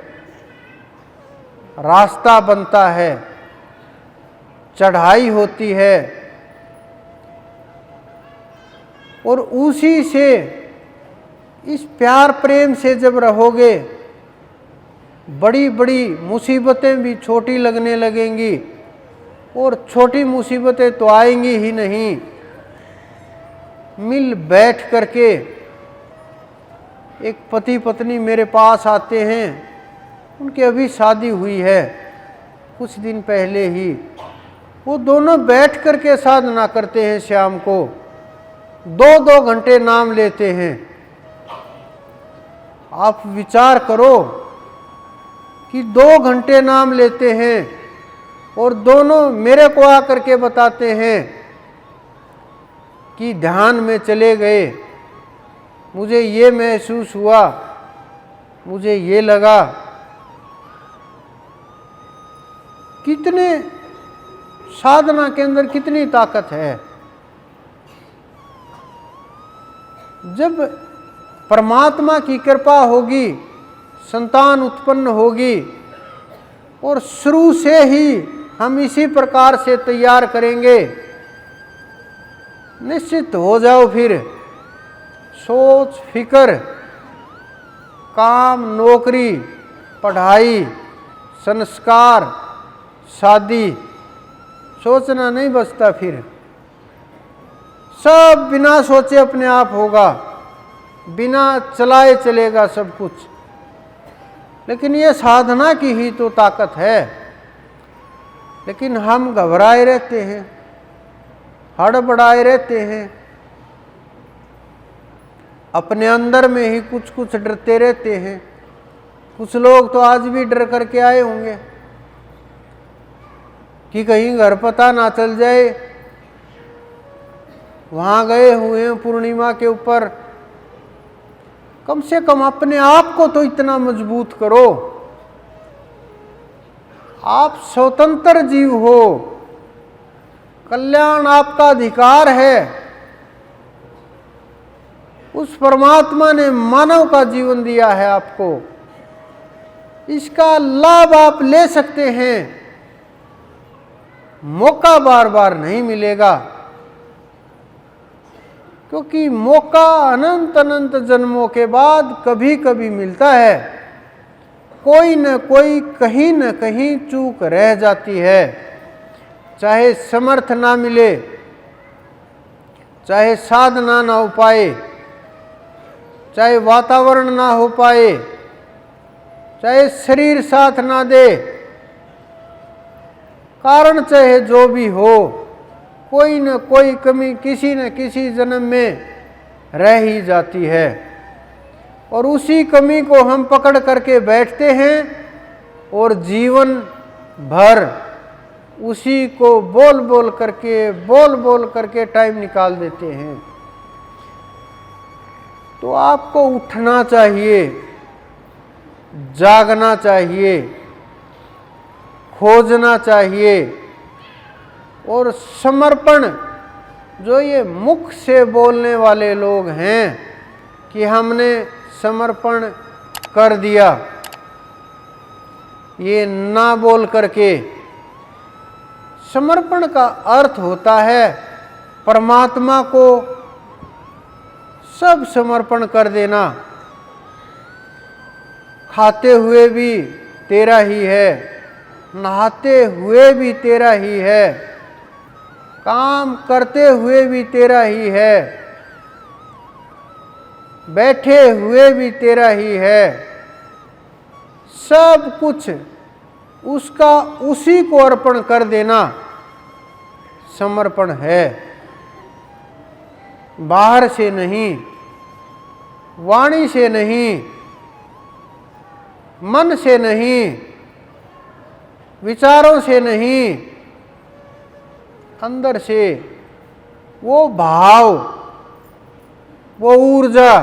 रास्ता बनता है, चढ़ाई होती है, और उसी से, इस प्यार प्रेम से जब रहोगे बड़ी बड़ी मुसीबतें भी छोटी लगने लगेंगी, और छोटी मुसीबतें तो आएंगी ही नहीं। मिल बैठ करके एक पति पत्नी मेरे पास आते हैं, उनकी अभी शादी हुई है कुछ दिन पहले ही, वो दोनों बैठ करके साधना करते हैं। शाम को 2-2 घंटे नाम लेते हैं। आप विचार करो कि 2 घंटे नाम लेते हैं और दोनों मेरे को आकर के बताते हैं कि ध्यान में चले गए, मुझे ये महसूस हुआ, मुझे ये लगा। कितने साधना के अंदर कितनी ताकत है। जब परमात्मा की कृपा होगी, संतान उत्पन्न होगी, और शुरू से ही हम इसी प्रकार से तैयार करेंगे, निश्चित हो जाओ फिर सोच फिक्र, काम, नौकरी, पढ़ाई, संस्कार, शादी, सोचना नहीं बचता। फिर सब बिना सोचे अपने आप होगा, बिना चलाए चलेगा सब कुछ। लेकिन ये साधना की ही तो ताकत है। लेकिन हम घबराए रहते हैं, हड़बड़ाए रहते हैं, अपने अंदर में ही कुछ कुछ डरते रहते हैं। कुछ लोग तो आज भी डर करके आए होंगे कि कहीं घर पता ना चल जाए। वहां गए हुए हैं पूर्णिमा के ऊपर, कम से कम अपने आप को तो इतना मजबूत करो। आप स्वतंत्र जीव हो, कल्याण आपका अधिकार है। उस परमात्मा ने मानव का जीवन दिया है आपको, इसका लाभ आप ले सकते हैं। मौका बार बार नहीं मिलेगा, क्योंकि मौका अनंत अनंत जन्मों के बाद कभी कभी मिलता है। कोई न कोई कहीं न कहीं चूक रह जाती है। चाहे समर्थ ना मिले, चाहे साधना ना हो पाए, चाहे वातावरण ना हो पाए, चाहे शरीर साथ ना दे, कारण चाहे जो भी हो, कोई न कोई कमी किसी न किसी जन्म में रह ही जाती है। और उसी कमी को हम पकड़ करके बैठते हैं और जीवन भर उसी को बोल बोल करके टाइम निकाल देते हैं। तो आपको उठना चाहिए, जागना चाहिए, खोजना चाहिए। और समर्पण, जो ये मुख से बोलने वाले लोग हैं कि हमने समर्पण कर दिया, ये ना बोल करके, समर्पण का अर्थ होता है परमात्मा को सब समर्पण कर देना। खाते हुए भी तेरा ही है, नहाते हुए भी तेरा ही है, काम करते हुए भी तेरा ही है, बैठे हुए भी तेरा ही है। सब कुछ उसका, उसी को अर्पण कर देना समर्पण है। बाहर से नहीं, वाणी से नहीं, मन से नहीं, विचारों से नहीं, अंदर से वो भाव, वो ऊर्जा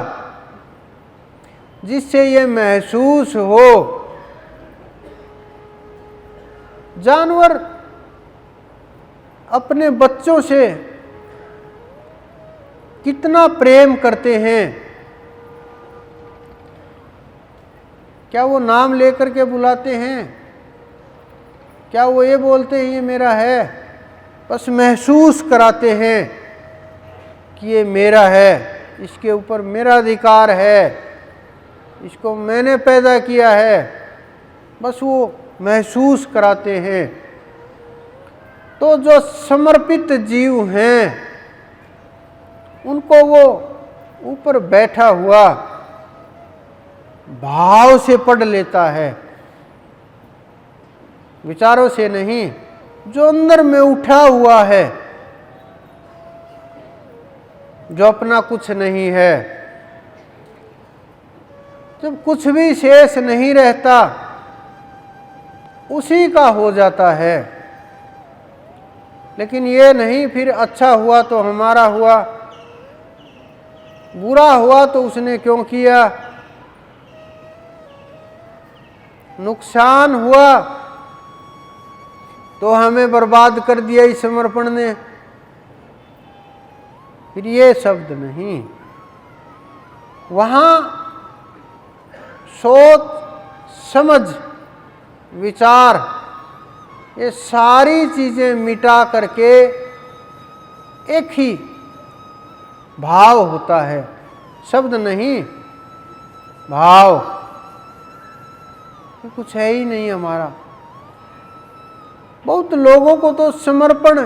जिससे ये महसूस हो। जानवर अपने बच्चों से कितना प्रेम करते हैं। क्या वो नाम लेकर के बुलाते हैं? क्या वो ये बोलते हैं ये मेरा है? बस महसूस कराते हैं कि ये मेरा है, इसके ऊपर मेरा अधिकार है, इसको मैंने पैदा किया है, बस वो महसूस कराते हैं। तो जो समर्पित जीव हैं उनको वो ऊपर बैठा हुआ भाव से पढ़ लेता है, विचारों से नहीं। जो अंदर में उठा हुआ है, जो अपना कुछ नहीं है, जब कुछ भी शेष नहीं रहता, उसी का हो जाता है। लेकिन ये नहीं फिर अच्छा हुआ तो हमारा हुआ, बुरा हुआ तो उसने क्यों किया, नुकसान हुआ तो हमें बर्बाद कर दिया इस समर्पण ने। फिर ये शब्द नहीं, वहाँ सोच समझ विचार ये सारी चीजें मिटा करके एक ही भाव होता है, शब्द नहीं, भाव। कुछ है ही नहीं हमारा। बहुत लोगों को तो समर्पण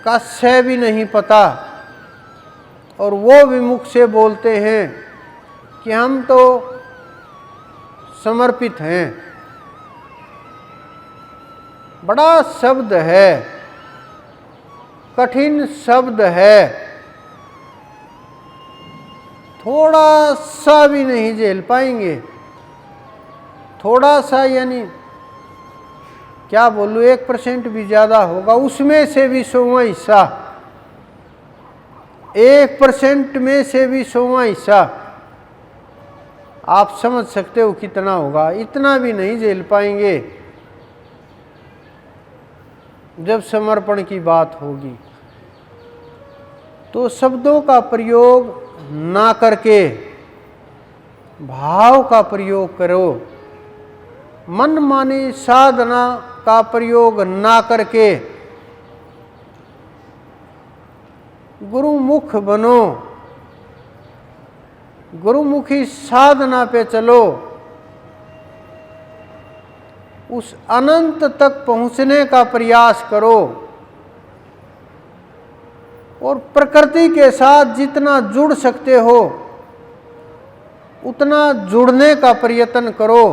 का से भी नहीं पता, और वो भी मुख से बोलते हैं कि हम तो समर्पित हैं। बड़ा शब्द है, कठिन शब्द है, थोड़ा सा भी नहीं झेल पाएंगे। थोड़ा सा यानी क्या बोलूं, 1% भी ज़्यादा होगा, उसमें से भी 100वां हिस्सा, 1% में से भी 100वां हिस्सा, आप समझ सकते हो कितना होगा। इतना भी नहीं झेल पाएंगे जब समर्पण की बात होगी। तो शब्दों का प्रयोग ना करके भाव का प्रयोग करो, मन मानी साधना का प्रयोग ना करके गुरुमुख बनो, गुरुमुखी साधना पे चलो, उस अनंत तक पहुंचने का प्रयास करो, और प्रकृति के साथ जितना जुड़ सकते हो उतना जुड़ने का प्रयत्न करो,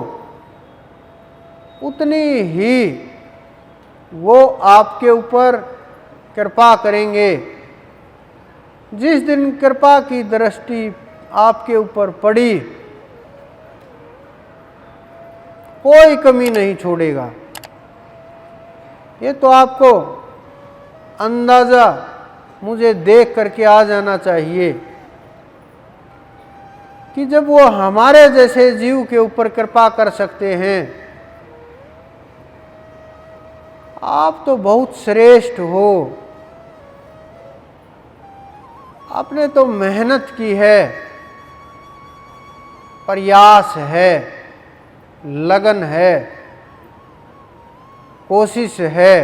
उतनी ही वो आपके ऊपर कृपा करेंगे। जिस दिन कृपा की दृष्टि आपके ऊपर पड़ी, कोई कमी नहीं छोड़ेगा। ये तो आपको अंदाजा मुझे देख करके आ जाना चाहिए कि जब वो हमारे जैसे जीव के ऊपर कृपा कर सकते हैं, आप तो बहुत श्रेष्ठ हो। आपने तो मेहनत की है, प्रयास है, लगन है, कोशिश है,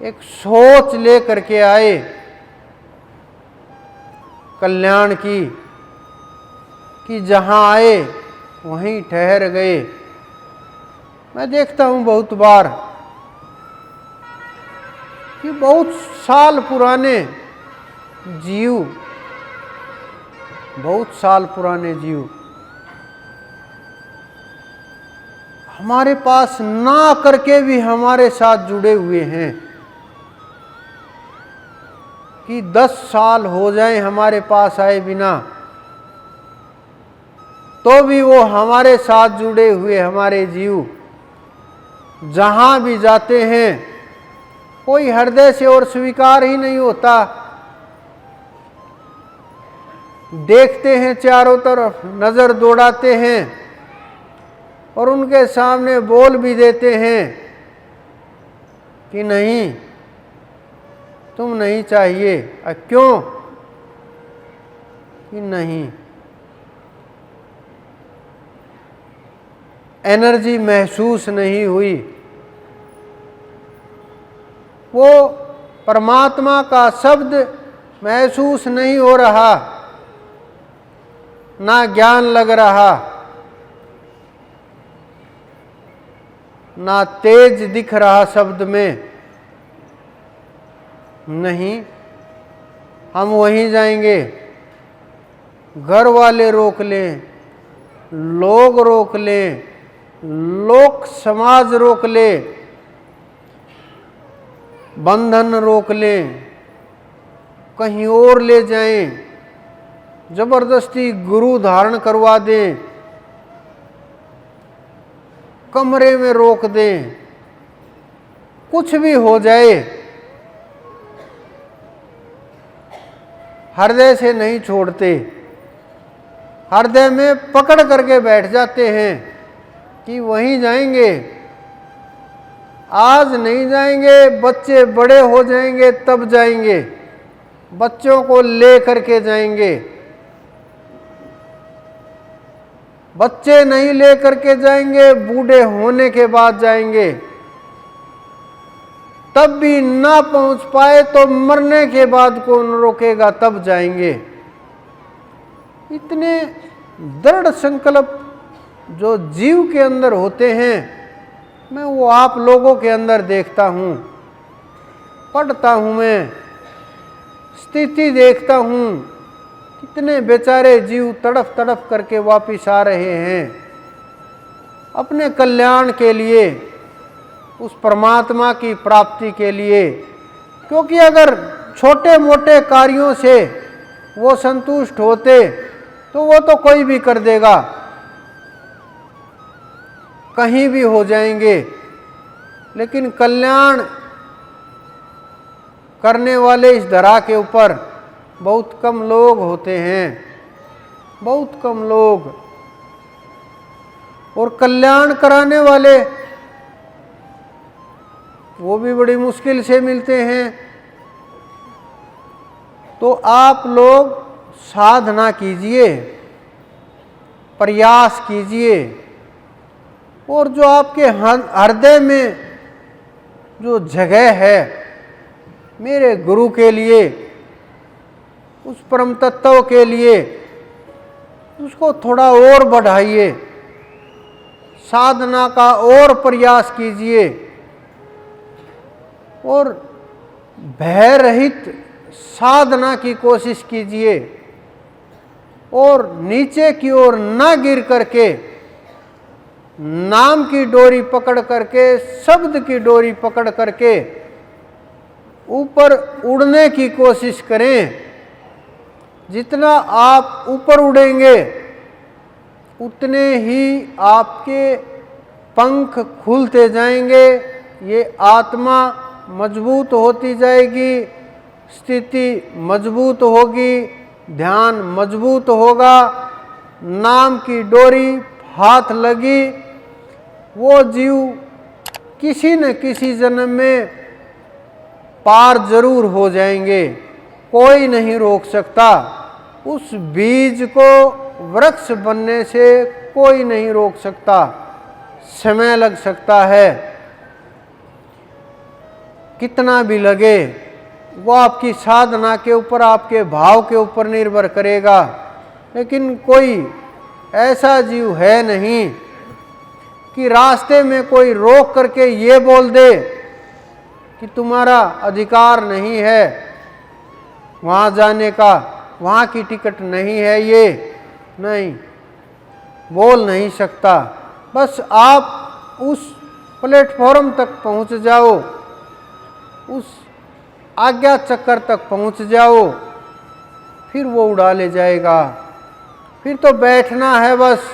एक सोच ले करके आए कल्याण की, कि जहाँ आए वहीं ठहर गए। मैं देखता हूँ बहुत बार कि बहुत साल पुराने जीव, बहुत साल पुराने जीव हमारे पास ना करके भी हमारे साथ जुड़े हुए हैं, कि 10 साल हो जाए हमारे पास आए बिना, तो भी वो हमारे साथ जुड़े हुए हमारे जीव जहाँ भी जाते हैं कोई हृदय से और स्वीकार ही नहीं होता। देखते हैं चारों तरफ, नज़र दौड़ाते हैं और उनके सामने बोल भी देते हैं कि नहीं, तुम नहीं चाहिए। क्यों कि नहीं, एनर्जी महसूस नहीं हुई, वो परमात्मा का शब्द महसूस नहीं हो रहा, ना ज्ञान लग रहा, ना तेज दिख रहा शब्द में, नहीं, हम वहीं जाएंगे। घर वाले रोक लें, लोग रोक लें, लोक समाज रोक ले, बंधन रोक लें, कहीं और ले जाएं, जबरदस्ती गुरु धारण करवा दें, कमरे में रोक दें, कुछ भी हो जाए, हृदय से नहीं छोड़ते। हृदय में पकड़ करके बैठ जाते हैं कि वहीं जाएंगे, आज नहीं जाएंगे, बच्चे बड़े हो जाएंगे तब जाएंगे, बच्चों को ले करके जाएंगे। बच्चे नहीं ले करके जाएंगे, बूढ़े होने के बाद जाएंगे, तब भी ना पहुंच पाए तो मरने के बाद कौन रोकेगा, तब जाएंगे। इतने दृढ़ संकल्प जो जीव के अंदर होते हैं, मैं वो आप लोगों के अंदर देखता हूँ, पढ़ता हूँ, मैं स्थिति देखता हूँ। कितने बेचारे जीव तड़फ तड़फ करके वापिस आ रहे हैं अपने कल्याण के लिए, उस परमात्मा की प्राप्ति के लिए। क्योंकि अगर छोटे मोटे कार्यों से वो संतुष्ट होते तो वो तो कोई भी कर देगा, कहीं भी हो जाएंगे। लेकिन कल्याण करने वाले इस धरा के ऊपर बहुत कम लोग होते हैं, बहुत कम लोग। और कल्याण कराने वाले वो भी बड़ी मुश्किल से मिलते हैं। तो आप लोग साधना कीजिए, प्रयास कीजिए, और जो आपके हृदय में जो जगह है मेरे गुरु के लिए, उस परम तत्व के लिए, उसको थोड़ा और बढ़ाइए, साधना का और प्रयास कीजिए, और भय रहित साधना की कोशिश कीजिए, और नीचे की ओर न गिर करके नाम की डोरी पकड़ करके, शब्द की डोरी पकड़ करके ऊपर उड़ने की कोशिश करें। जितना आप ऊपर उड़ेंगे उतने ही आपके पंख खुलते जाएंगे, ये आत्मा मजबूत होती जाएगी, स्थिति मजबूत होगी, ध्यान मजबूत होगा, नाम की डोरी हाथ लगी, वो जीव किसी न किसी जन्म में पार जरूर हो जाएंगे, कोई नहीं रोक सकता। उस बीज को वृक्ष बनने से कोई नहीं रोक सकता, समय लग सकता है, कितना भी लगे, वो आपकी साधना के ऊपर, आपके भाव के ऊपर निर्भर करेगा। लेकिन कोई ऐसा जीव है नहीं कि रास्ते में कोई रोक करके ये बोल दे कि तुम्हारा अधिकार नहीं है वहाँ जाने का, वहाँ की टिकट नहीं है, ये नहीं बोल नहीं सकता। बस आप उस प्लेटफॉर्म तक पहुँच जाओ, उस आज्ञा चक्कर तक पहुँच जाओ, फिर वो उड़ा ले जाएगा। फिर तो बैठना है, बस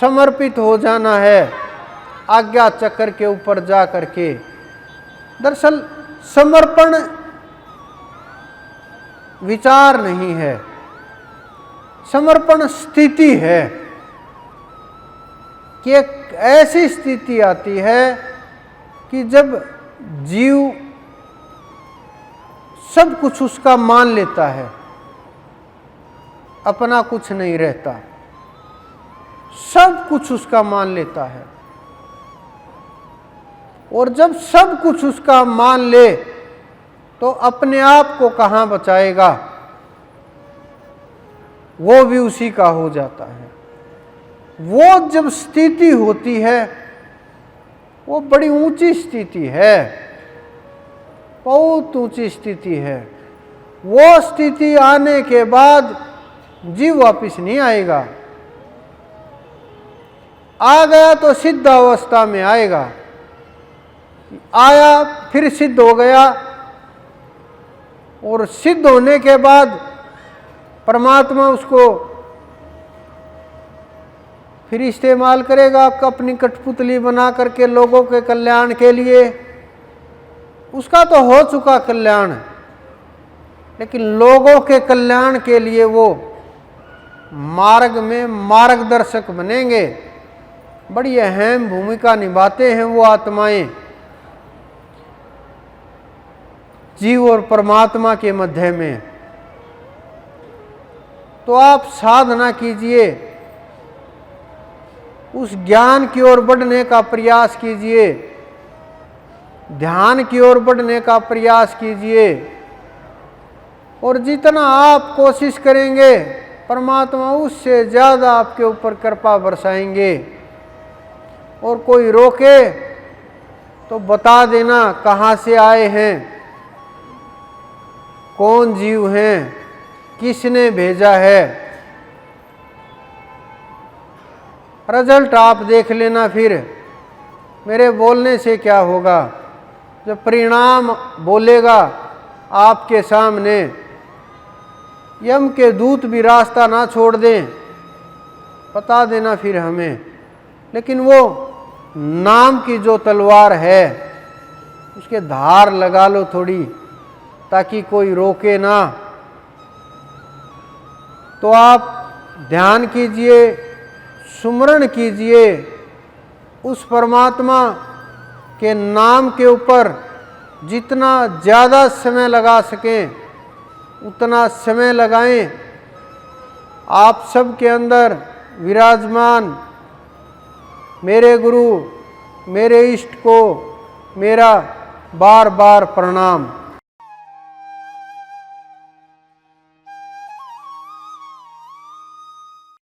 समर्पित हो जाना है आज्ञा चक्कर के ऊपर जा करके। दरअसल समर्पण विचार नहीं है, समर्पण स्थिति है कि एक ऐसी स्थिति आती है कि जब जीव सब कुछ उसका मान लेता है, अपना कुछ नहीं रहता, सब कुछ उसका मान लेता है। और जब सब कुछ उसका मान ले तो अपने आप को कहाँ बचाएगा, वो भी उसी का हो जाता है। वो जब स्थिति होती है वो बड़ी ऊंची स्थिति है, बहुत ऊंची स्थिति है। वो स्थिति आने के बाद जीव वापिस नहीं आएगा। आ गया तो सिद्ध अवस्था में आएगा, आया फिर सिद्ध हो गया, और सिद्ध होने के बाद परमात्मा उसको फिर इस्तेमाल करेगा अपनी कठपुतली बना करके लोगों के कल्याण के लिए। उसका तो हो चुका कल्याण, लेकिन लोगों के कल्याण के लिए वो मार्ग में मार्गदर्शक बनेंगे। बड़ी अहम भूमिका निभाते हैं वो आत्माएं जीव और परमात्मा के मध्य में। तो आप साधना कीजिए, उस ज्ञान की ओर बढ़ने का प्रयास कीजिए, ध्यान की ओर बढ़ने का प्रयास कीजिए, और जितना आप कोशिश करेंगे परमात्मा उससे ज़्यादा आपके ऊपर कृपा बरसाएंगे। और कोई रोके तो बता देना कहाँ से आए हैं, कौन जीव हैं, किसने भेजा है। रिजल्ट आप देख लेना। फिर मेरे बोलने से क्या होगा, जब परिणाम बोलेगा आपके सामने, यम के दूत भी रास्ता ना छोड़ दें, बता देना फिर हमें। लेकिन वो नाम की जो तलवार है उसके धार लगा लो थोड़ी, ताकि कोई रोके ना। तो आप ध्यान कीजिए, सुमरण कीजिए, उस परमात्मा के नाम के ऊपर जितना ज़्यादा समय लगा सकें उतना समय लगाएं। आप सबके अंदर विराजमान मेरे गुरु, मेरे इष्ट को मेरा बार बार प्रणाम।